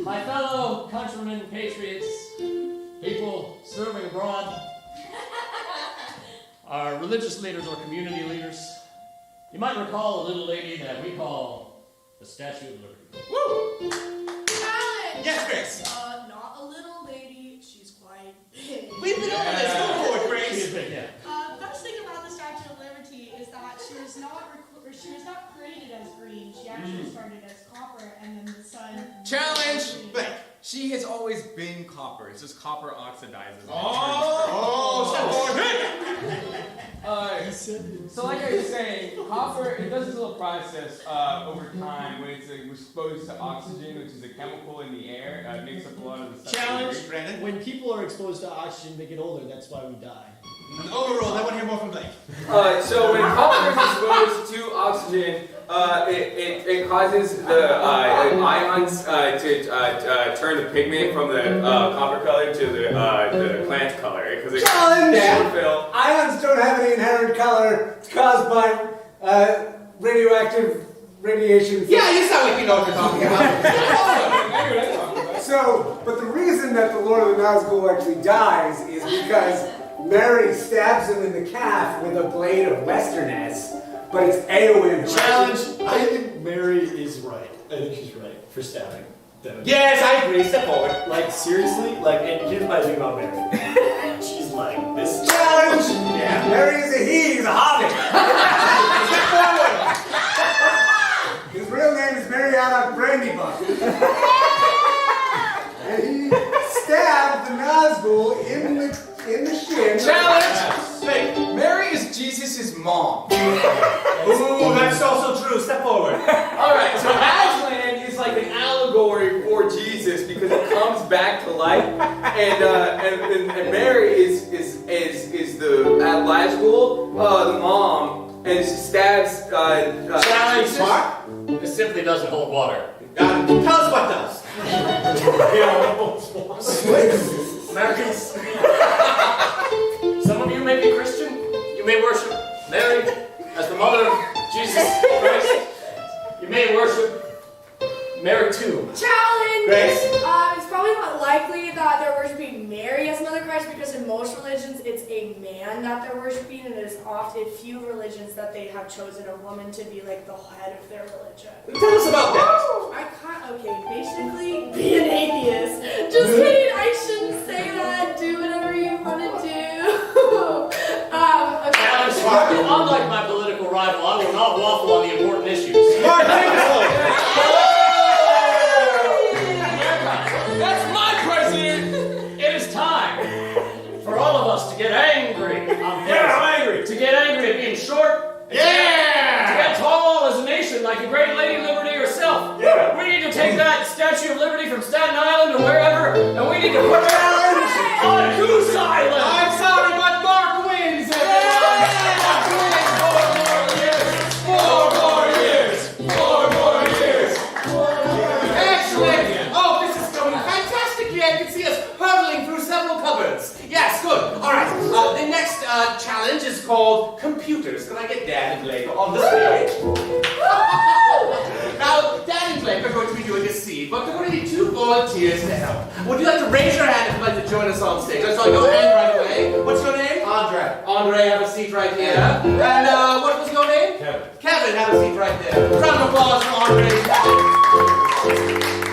my fellow countrymen, patriots, people serving abroad, our religious leaders or community leaders, you might recall a little lady that we call the Statue of Liberty. Woo! Challenge! Yes, Grace. Not a little lady, she's quite big. We've been over this. Go forward, Grace. She is big, yeah. Best thing about the Statue of Liberty is that she was not created as green. She actually started as copper, and then the sun. Challenge! But She has always been copper. It's just copper oxidizes. So like I was saying, copper, it does this little process over time when it's exposed to oxygen, which is a chemical in the air. It makes up a lot of the stuff. Challenge, Brandon. When people are exposed to oxygen, they get older. That's why we die. Overruled. I want to hear more from Blake. So when copper is exposed to oxygen, it causes the ions to turn the pigment from the copper color to the plant color. Challenge! Ions don't have any inherent color. It's caused by radioactive radiation. Yeah, you sound like you know what you're talking about. So, but the reason that the Lord of the Nazgul actually dies is because Mary stabs him in the calf with a blade of Westerness, but it's Eowyn. Challenge! I think Mary is right. I think she's right for stabbing. Yes, I agree. Step forward. Like, seriously? Like, and here's my thing about Mary. She's like this. Challenge! Yeah. Mary is a he, he's a hobbit. Step forward! His real name is Mariana Brandybuck. And he stabbed the Nazgul in the shin. Challenge! Mary is Jesus' mom. Ooh, that's also true. Step forward. Alright, so Aslan is like an allegory for Jesus because he comes back to life, and Mary is the Nazgul, the mom, and she stabs Challenge, Jesus. Mark. It simply doesn't hold water. Tell us what does. Americans, some of you may be Christian. You may worship Mary as the mother of Jesus Christ. You may worship Mary too. Challenge! Grace? It's probably not likely that they're worshiping Mary as Mother Christ because in most religions it's a man that they're worshiping, and there's often few religions that they have chosen a woman to be like the head of their religion. Tell us about that. Basically be an atheist. Just kidding, I shouldn't say that. Do whatever you want to do. Challenge, unlike my political rival, I will not waffle on the important issues. That's my president! It is time for all of us to get angry. I'm angry. To get angry at being short. Yeah! To get tall as a nation like the great Lady Liberty herself. Yeah. We need to take that Statue of Liberty from Staten Island or wherever, and we need to put it on a goose quickly I can see us hurtling through several cupboards. Yes, good. All right. The next challenge is called computers. Can I get Dan and Blake on the stage? Now, Dan and Blake are going to be doing a scene, but they're going to need 2 volunteers to help. Would you like to raise your hand if you'd like to join us on stage? I saw your hand right away. What's your name? Andre. Andre, have a seat right here. And what was your name? Kevin. Kevin, have a seat right there. Round of applause for Andre.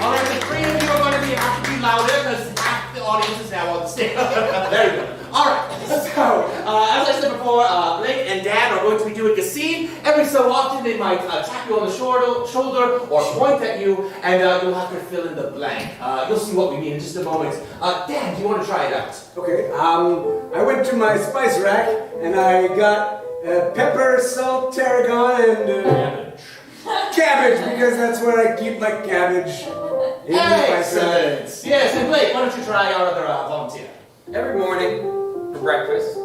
All right, the 3 of you are going to have to be louder because half the audience is now on the stage. Very good. All right. So, as I said before, Blake and Dan are going to be doing a scene. Every so often, they might tap you on the shoulder or point at you, and you'll have to fill in the blank. You'll see what we mean in just a moment. Dan, do you want to try it out? Okay, I went to my spice rack and I got pepper, salt, tarragon, and cabbage, because that's where I keep my cabbage. In the spice rack. Excellent. Yes, and Blake, why don't you try our other volunteer? Every morning for breakfast,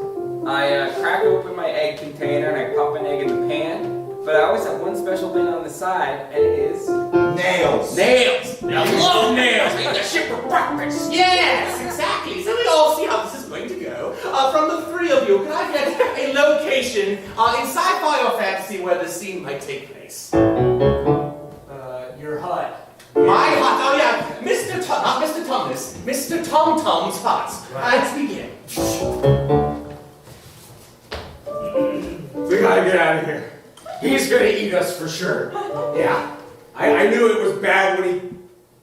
I crack open my egg container and I pop an egg in the pan. But I always have one special thing on the side, and it is Nails. Nails. I love nails. I eat that shit for breakfast. Yes, exactly. So we all see how this is going to go. From the 3 of you, can I get a location in sci-fi or fantasy where the scene might take place? Your hut. My hut. Oh yeah, not Mr. Tumnus, Mr. Tom Tom's hut. Let's begin. We gotta get out of here. He's gonna eat us for sure. Yeah. I knew it was bad when he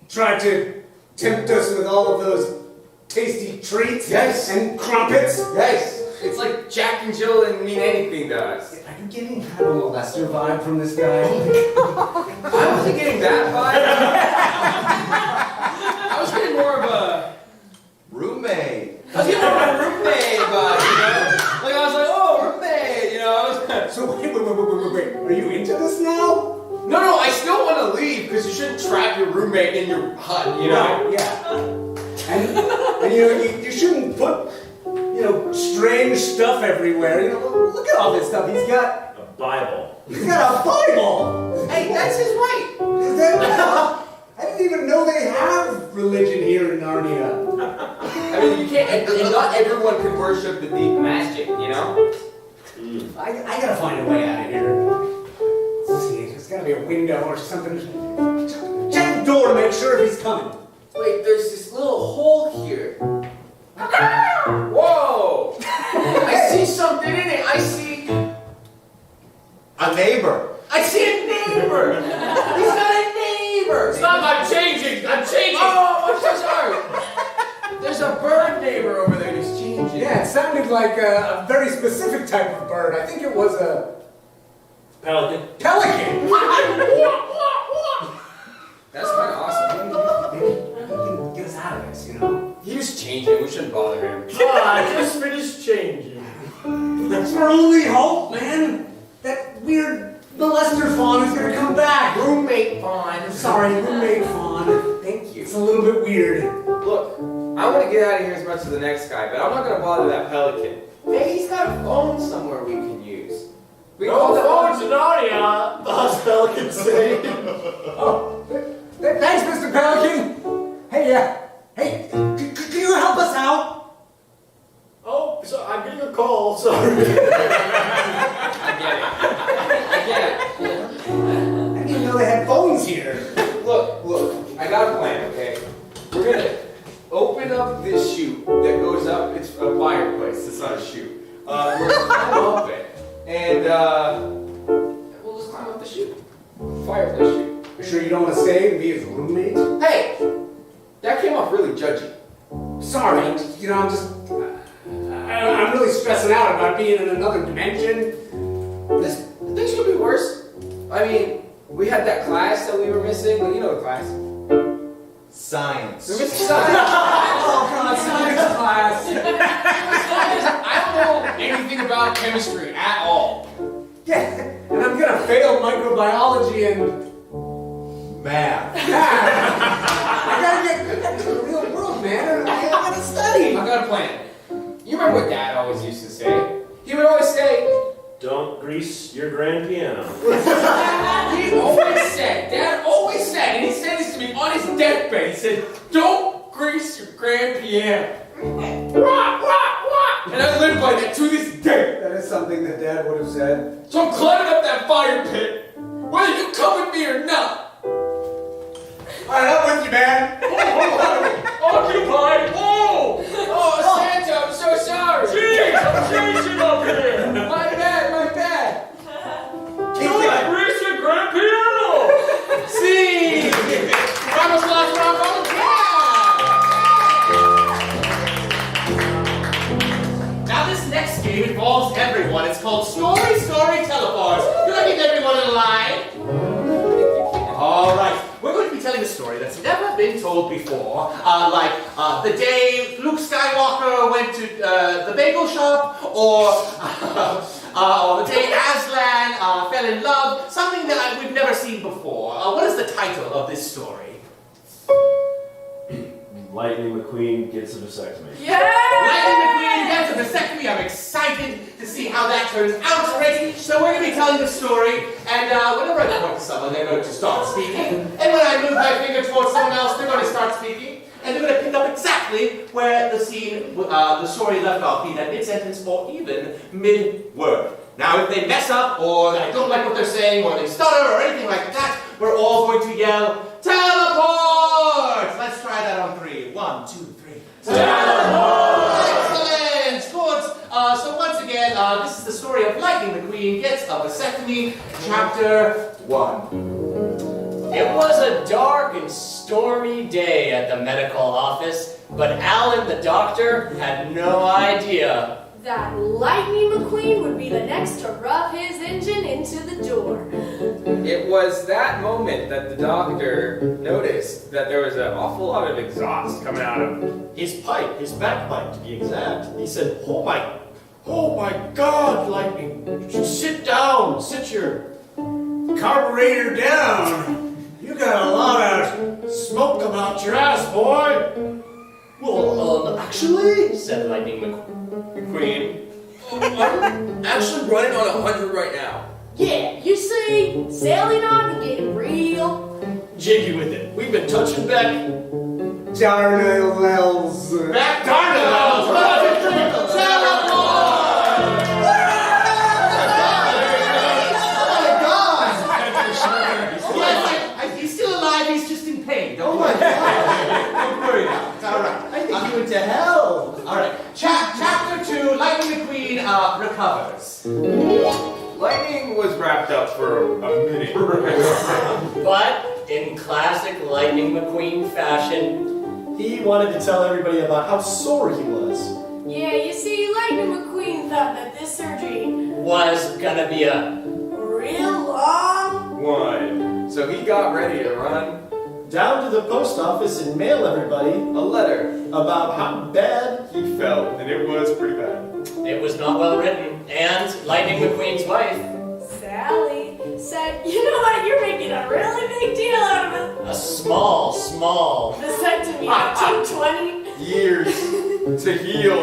tried to tempt us with all of those tasty treats. Yes. And crumpets. yes. It's like Jack and Jill didn't mean anything to us. Are you getting kind of a Lester vibe from this guy? I wasn't getting that vibe. I was getting more of a Roommate. I was getting more of a roommate vibe, you know? Like I was like, oh, roommate, you know? So wait. Are you into this now? No, I still want to leave because you shouldn't trap your roommate in your hut, you know? Yeah. And you know, you shouldn't put, strange stuff everywhere. Look at all this stuff. He's got A Bible. a Bible. Hey, that's his right. Is that? I didn't even know they have religion here in Narnia. I mean, you can't, and not everyone can worship the deep magic, you know? I gotta find a way out of here. Let's see, there's gotta be a window or something. Check the door to make sure if he's coming. Wait, there's this little hole here. Whoa! I see something in it. I see A neighbor. a neighbor. He's got a neighbor. Stop, I'm changing. Oh, I'm so sorry. There's a bird neighbor over there who's changing. Yeah, it sounded like a very specific type of bird. I think it was a Pelican. pelican. That's kind of awesome. Maybe he can get us out of this, He was changing. We shouldn't bother him. I just finished changing. That's our only hope, man. That weird molester fawn is gonna come back. Roommate fawn. Sorry, roommate fawn. Thank you. It's a little bit weird. Look, I want to get out of here as much as the next guy, but I'm not going to bother that pelican. Maybe he's got a phone somewhere we can use. We call that phones in Narnia, the pelican say. Oh, thanks, Mr. Pelican. Hey, can you help us out? Oh, so I'm getting a call, sorry. I get it. I didn't even know they had phones here. Look, I got a plan, okay? We're going to open up this chute that goes up. It's a fireplace, it's not a chute. We're going to climb up it, and we'll just climb up the chute. Fireplace chute. You sure you don't want to stay and be his roommate? Hey! That came off really judgy. Sorry, I'm really stressing out about being in another dimension. Things could be worse. I mean, we had that class that we were missing. You know the class. Science. We missed science. Oh God, science class. I don't know anything about chemistry at all. Yeah, and I'm gonna fail microbiology and Math. I gotta get back to the real world, man. I gotta study. I got a plan. You remember what Dad always used to say? He would always say, Don't grease your grand piano. Dad always said, and he said this to me on his deathbed, he said, don't grease your grand piano. Wah, wah, wah. And I live by that to this day. That is something that Dad would have said. So I'm climbing up that fire pit, whether you come with me or not. Alright, I'm with you, man. Occupied. Oh, Santa, I'm so sorry. Jeez, I'm changing up here. My bad. Don't grease your grand piano. See, Ramos lost rock on the Now this next game involves everyone. It's called Story Telepause. Can I get everyone in line? All right. We're going to be telling a story that's never been told before. Like the day Luke Skywalker went to the bagel shop, or the day Aslan fell in love. Something that we've never seen before. What is the title of this story? Lightning McQueen gets a vasectomy. Yeah! Lightning McQueen gets a vasectomy. I'm excited to see how that turns out. So we're going to be telling the story, and whenever I point to someone, they're going to start speaking. And when I move my finger towards someone else, they're going to start speaking. And they're going to pick up exactly where the scene, the story left off, be that mid-sentence or even mid-word. Now, if they mess up, or I don't like what they're saying, or they stutter, or anything like that, we're all going to yell, teleport! Let's try that on 3. 1, 2, 3. Teleport! Excellent! Good. So once again, this is the story of Lightning McQueen Gets a Vasectomy, Chapter 1. It was a dark and stormy day at the medical office, but Alan the doctor had no idea that Lightning McQueen would be the next to rub his engine into the door. It was that moment that the doctor noticed that there was an awful lot of exhaust coming out of His pipe, his backpipe to be exact. He said, oh my God, Lightning, sit down, sit your carburetor down. You got a lot of smoke coming out your ass, boy. Well, actually, said Lightning McQueen, I'm actually running on 100 right now. Yeah, you see, Sally and I have been getting real Jiggy with it. We've been touching back. Darnell's. Back Darnell! He's still alive, he's just in pain. Don't worry. Don't worry now. It's all right. I think he went to hell. All right. Chapter 2, Lightning McQueen recovers. Lightning was wrapped up for a minute. but in classic Lightning McQueen fashion, He wanted to tell everybody about how sore he was. Yeah, you see, Lightning McQueen thought that this surgery was gonna be a real long One. So he got ready to run Down to the post office and mail everybody a letter. about how bad He felt, and it was pretty bad. it was not well written, and Lightning McQueen's wife, Sally said, you know what, you're making a really big deal out of it. a small Vasectomy at 220. Years to heal.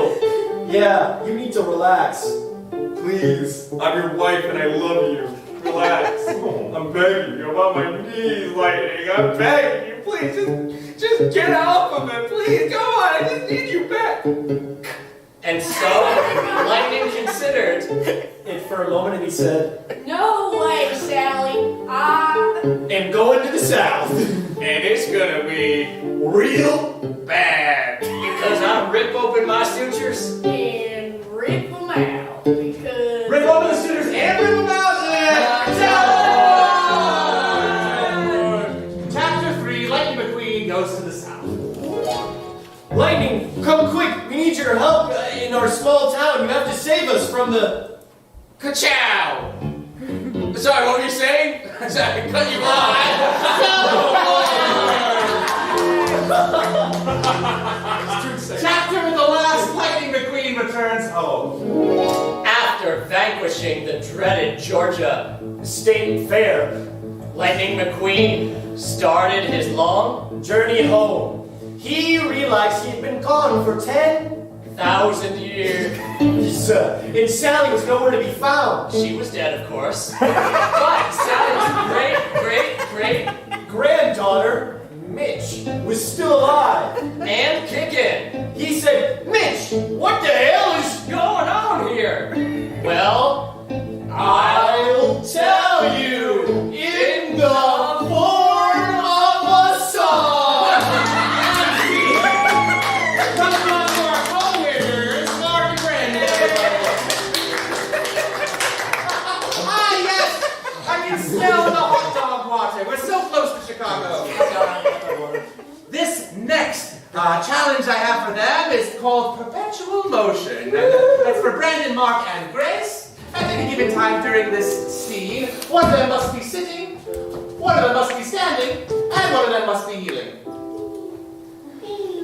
Yeah, you need to relax. Please, I'm your wife and I love you. Relax. I'm begging you. I'm on my knees, Lightning. I'm begging you. Please, just get off of it. Please, come on. I just need you back. and so Lightning considered. And for a moment, and he said, No way, Sally. "And going to the south, And it's gonna be real bad. Because I rip open my sutures. And rip them out because Rip open the suitors and rip them out. Chapter 3, Lightning McQueen goes to the south. Lightning, come quick! We need your help in our small town. You have to save us from the." Ka-chow! Sorry, what were you saying? Sorry, I cut you off. Chapter in the last, Lightning McQueen returns home. After vanquishing the dreaded Georgia State Fair, Lightning McQueen started his long Journey home. He realized he had been gone for 10,000 years. and Sally was nowhere to be found. She was dead, of course. But Sally's great Granddaughter Mitch was still alive. And kicking. He said, Mitch, what the hell is Going on here? Well, I'll tell you in the form of a song. Welcome on to our co-winners, Mark and Brandon. Ah, yes! I can smell the hot dog water. We're so close to Chicago. This next challenge I have for them is called perpetual motion. And that's for Brandon, Mark, and Grace. At any given time during this scene, one of them must be sitting, one of them must be standing, and one of them must be kneeling.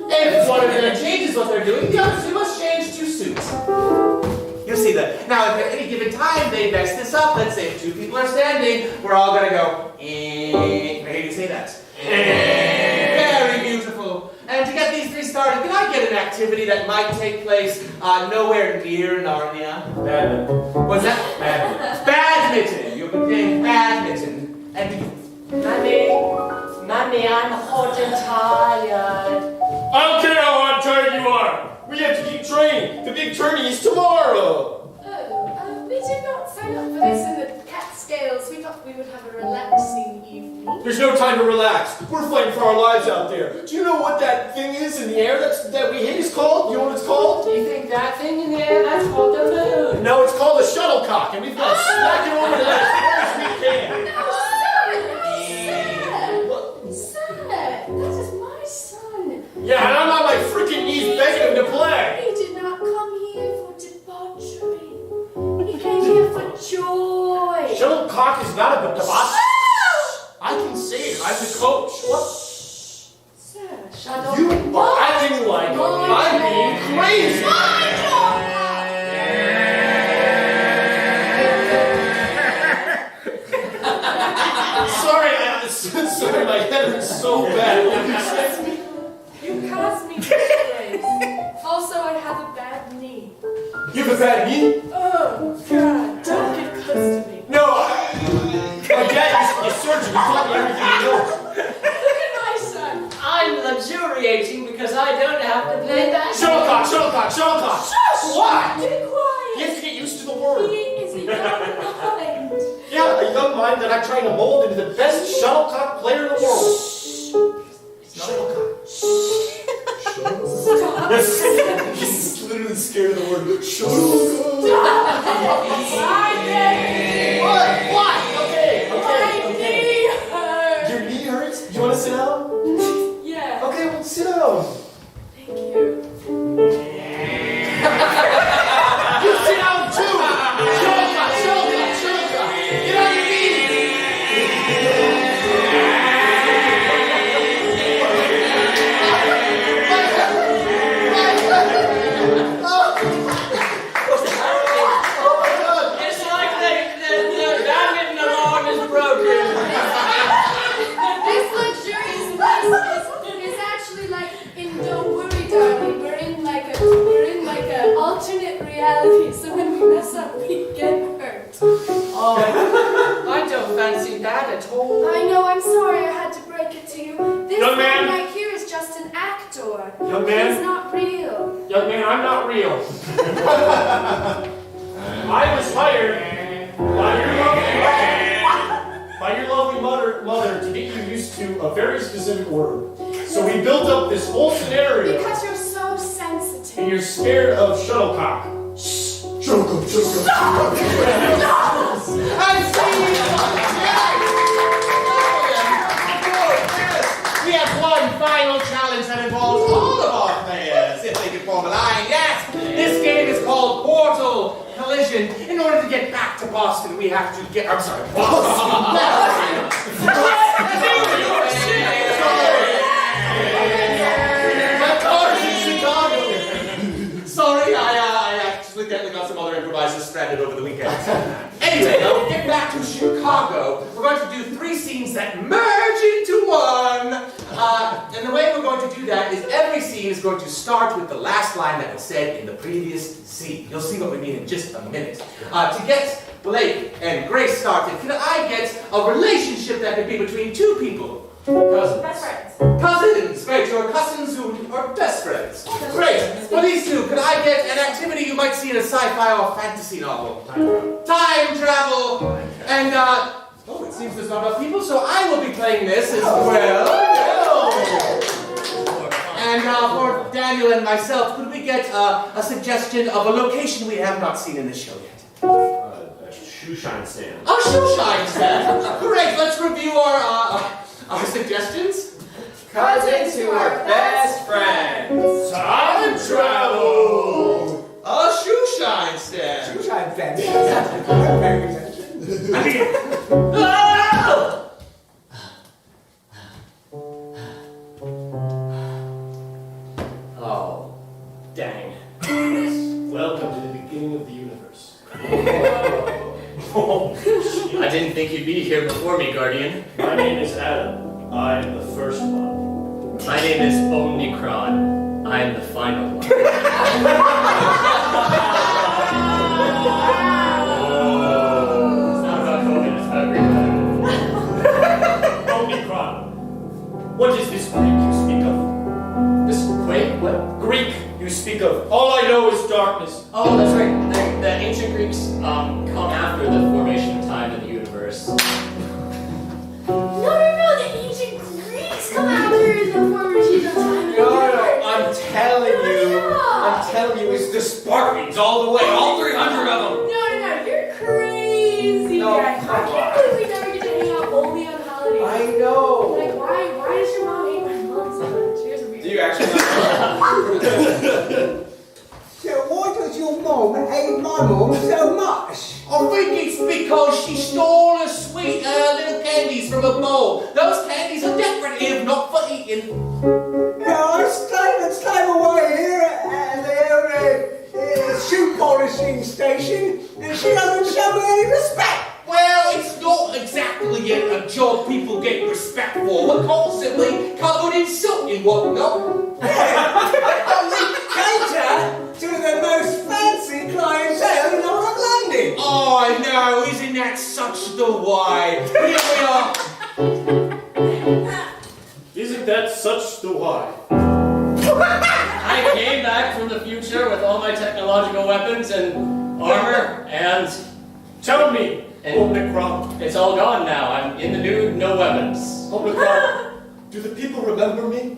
If one of them changes what they're doing, the other two must change to suit. You see that. Now, if at any given time they mess this up, let's say if two people are standing, we're all gonna go, eh. Can I hear you say that? Very beautiful. And to get these three started, can I get an activity that might take place nowhere near Narnia? Badminton. What's that? Badminton. You'll be playing badminton. And Mommy, I'm hot and tired. I don't care how tired you are. We have to keep training. The big tourney is tomorrow. We did not sign up for this in the Catskills. We thought we would have a relaxing evening. There's no time to relax. We're fighting for our lives out there. Do you know what that thing is in the air that we hit is called? You know what it's called? You think that thing in the air, that's called the moon? No, it's called a shuttlecock, and we've got to smack it over there as far as we can. Sir, that is my son. Yeah, and I'm on my freaking knees begging him to play. He did not come here for debauchery. He came here for joy. Shuttlecock is not a debauch. I can say it. I'm the coach. What? Sir, shut up. You are acting like I'm being crazy. Sorry, my head hurts so bad. You caused me disgrace. Also, I have a bad knee. You have a bad knee? Oh, God, don't get close to me. No, my dad is a surgeon. He taught me everything he knows. Look at my son. I'm luxuriating because I don't have to play that. Shuttlecock. Shush! Why? Be quiet. He has to get used to the word. He is a young mind. Yeah, a young mind that I'm trying to mold into the best shuttlecock player in the world. Shuttlecock. Stop. He's literally scared of the word shuttlecock. What? Okay. My knee hurts. Your knee hurts? You want to sit down? Yeah. Okay, well, sit down. Thank you. You sit down too! Shuttlecock! Get on your knees! It's like the badminton alarm is broken. This luxurious place is actually like in Don't Worry, Darling. We're in like a alternate reality. So when we mess up, we get hurt. Oh, I don't fancy that at all. I know. I'm sorry. I had to break it to you. This Young man. man right here is just an actor. Young man. He's not real. Young man, I'm not real. I was hired by your lovely mother to get you used to a very specific word. So we built up this whole scenario. Because you're so sensitive. And you're scared of shuttlecock. Shuttlecock. We have one final challenge that involves all of our players, if they can form a line. Yes, this game is called Portal-Collision. In order to get back to Boston, we have to get. I'm sorry, Boston. My car's in Chicago. Sorry, I accidentally got some other improvisers stranded over the weekend. Anyway, now we get back to Chicago. We're going to do 3 scenes that merge into one. And the way we're going to do that is every scene is going to start with the last line that was said in the previous scene. You'll see what we mean in just a minute. To get Blake and Grace started, can I get a relationship that could be between 2 people? Cousins. Best friends. Cousins! Great, your cousins who are best friends. Great. For these two, could I get an activity you might see in a sci-fi or fantasy novel? Time travel. And, oh, it seems there's not enough people, so I will be playing this as well. And for Daniel and myself, could we get a suggestion of a location we have not seen in the show yet? A shoe shine stand. A shoe shine stand. Great, let's review our suggestions. Cousins who are best friends. Time travel. A shoe shine stand. Shoe shine stand. Very good. Oh, dang. Welcome to the beginning of the universe. I didn't think you'd be here before me, Guardian. My name is Adam. I'm the first one. My name is Omnicron. I am the final one. It's not about COVID, it's about Greek. Omnicron. What is this Greek you speak of? This, wait, what? Greek you speak of. All I know is darkness. Oh, that's right. The ancient Greeks come after the formation of time in the universe. No, the ancient Greeks come after the formation of time. No, I'm telling you, it's the Spartans all the way, all 300 of them. No, you're crazy. No, guys. I can't believe we never get to hang out only on holidays. I know. Like, why does your mom hate my mom so much? Here's a weird. Do you actually know? So why does your mom hate my mom so much? I think it's because she stole a sweet little candies from a bowl. Those candies are decorative, not for eating. Yeah, I stay away here at the shoe polishing station, and she doesn't show me any respect. Well, it's not exactly a job people get respect for. We're constantly covered in soot and whatnot. We cater to the most fancy clientele in all of London. Oh, I know, isn't that such the way? Here we are. Isn't that such the why? I came back from the future with all my technological weapons and armor, and Tell me, And- Omnicron. it's all gone now. I'm in the nude, no weapons. Omnicron, do the people remember me?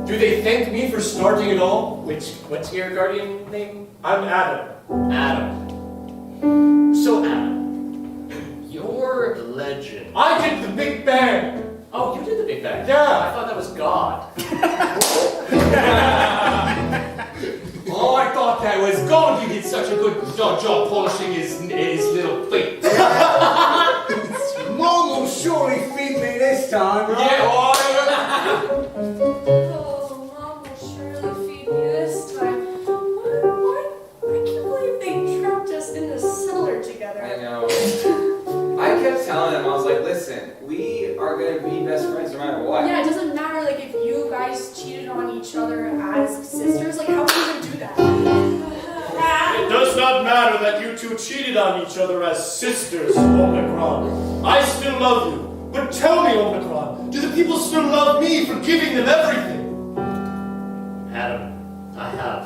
Do they thank me for starting it all? What's your guardian name? I'm Adam. Adam. So Adam, you're a legend. I did the Big Bang. Oh, you did the Big Bang. Yeah. I thought that was God. Oh, I thought that was God. You did such a good job polishing his little feet. Mom will surely feed me this time, right? Yeah, Oh, Mom will surely feed me this time. What? I can't believe they trapped us in the cellar together. I know. I kept telling them, I was like, listen, we are going to be best friends no matter what. Yeah, it doesn't matter like if you guys cheated on each other as sisters. Like, how would you even do that? It does not matter that you two cheated on each other as sisters, Omnicron. I still love you. But tell me, Omnicron, do the people still love me for giving them everything? Adam, I have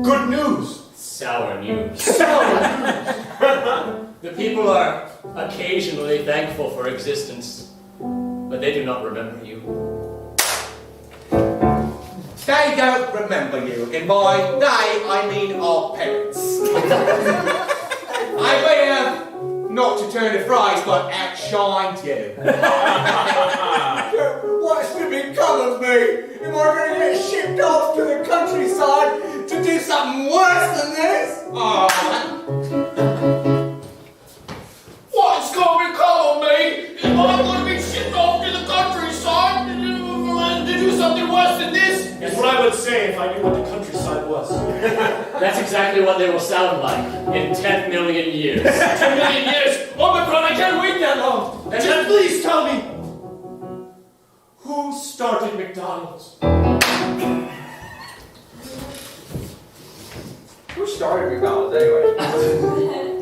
Good news. sour news. Sour news. The people are occasionally thankful for existence, but they do not remember you. they don't remember you. And by they, I mean our parents. I may have, not to turn to phrase, but outshined you. What's to become of me? Am I going to get shipped off to the countryside to do something worse than this? Oh. What's going to become of me? Am I going to be shipped off to the countryside to do something worse than this? That's what I would say if I knew what the countryside was. That's exactly what they will sound like in 10 million years. 10 million years! Omicron, I can't wait that long! And just please tell me, who started McDonald's? Who started McDonald's anyway?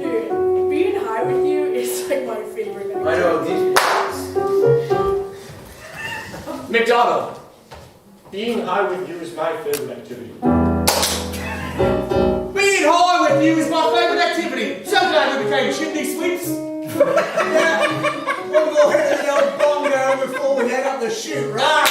Dude, being high with you is like my favorite. I know these. McDonald. Being high with you is my favorite activity. Being high with you is my favorite activity. So glad we became chimney sweeps. We'll go hit the old bongo before we head up the chute, right?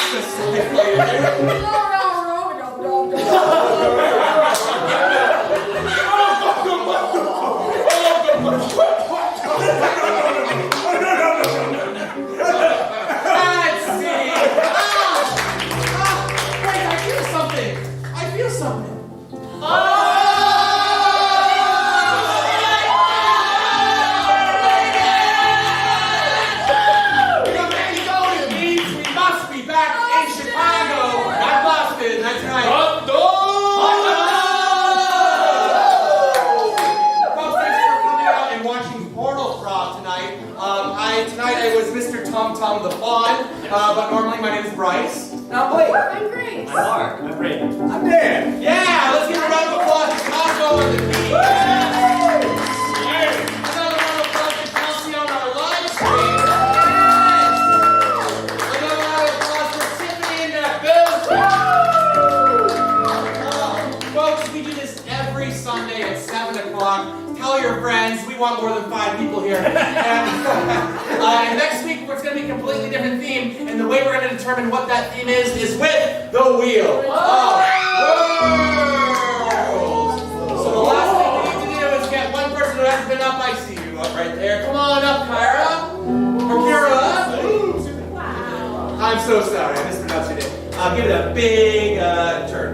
Tom the Fawn, but normally my name is Bryce. Now Blake. I'm Grace. I'm Mark. I'm Brandon. I'm Dan. Yeah, let's give a round of applause to Costco and the team. Another round of applause to Kelsey on our live stream. Another round of applause for Tiffany in that booth. Folks, we do this every Sunday at 7 o'clock. Tell your friends, we want more than 5 people here. And next week, it's going to be a completely different theme, and the way we're going to determine what that theme is with the wheel of worlds. So the last thing we need to do is get one person who hasn't been up. I see you up right there. Come on up, Kyra. Or Kira. Wow. I'm so sorry, I mispronounced your name. Give it a big turn.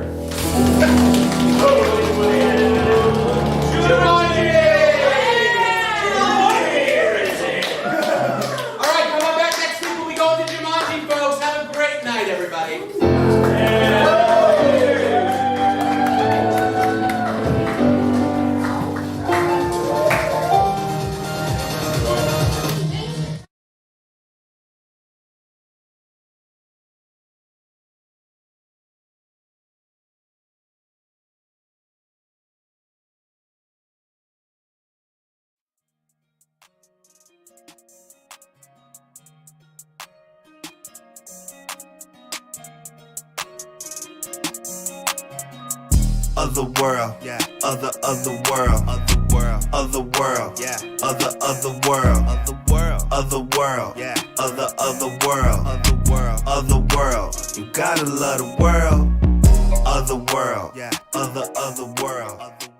Otherworld, yeah. Otherworld, Otherworld, yeah. Otherworld, Otherworld, yeah. Otherworld. You gotta love the world. Otherworld, yeah. Otherworld.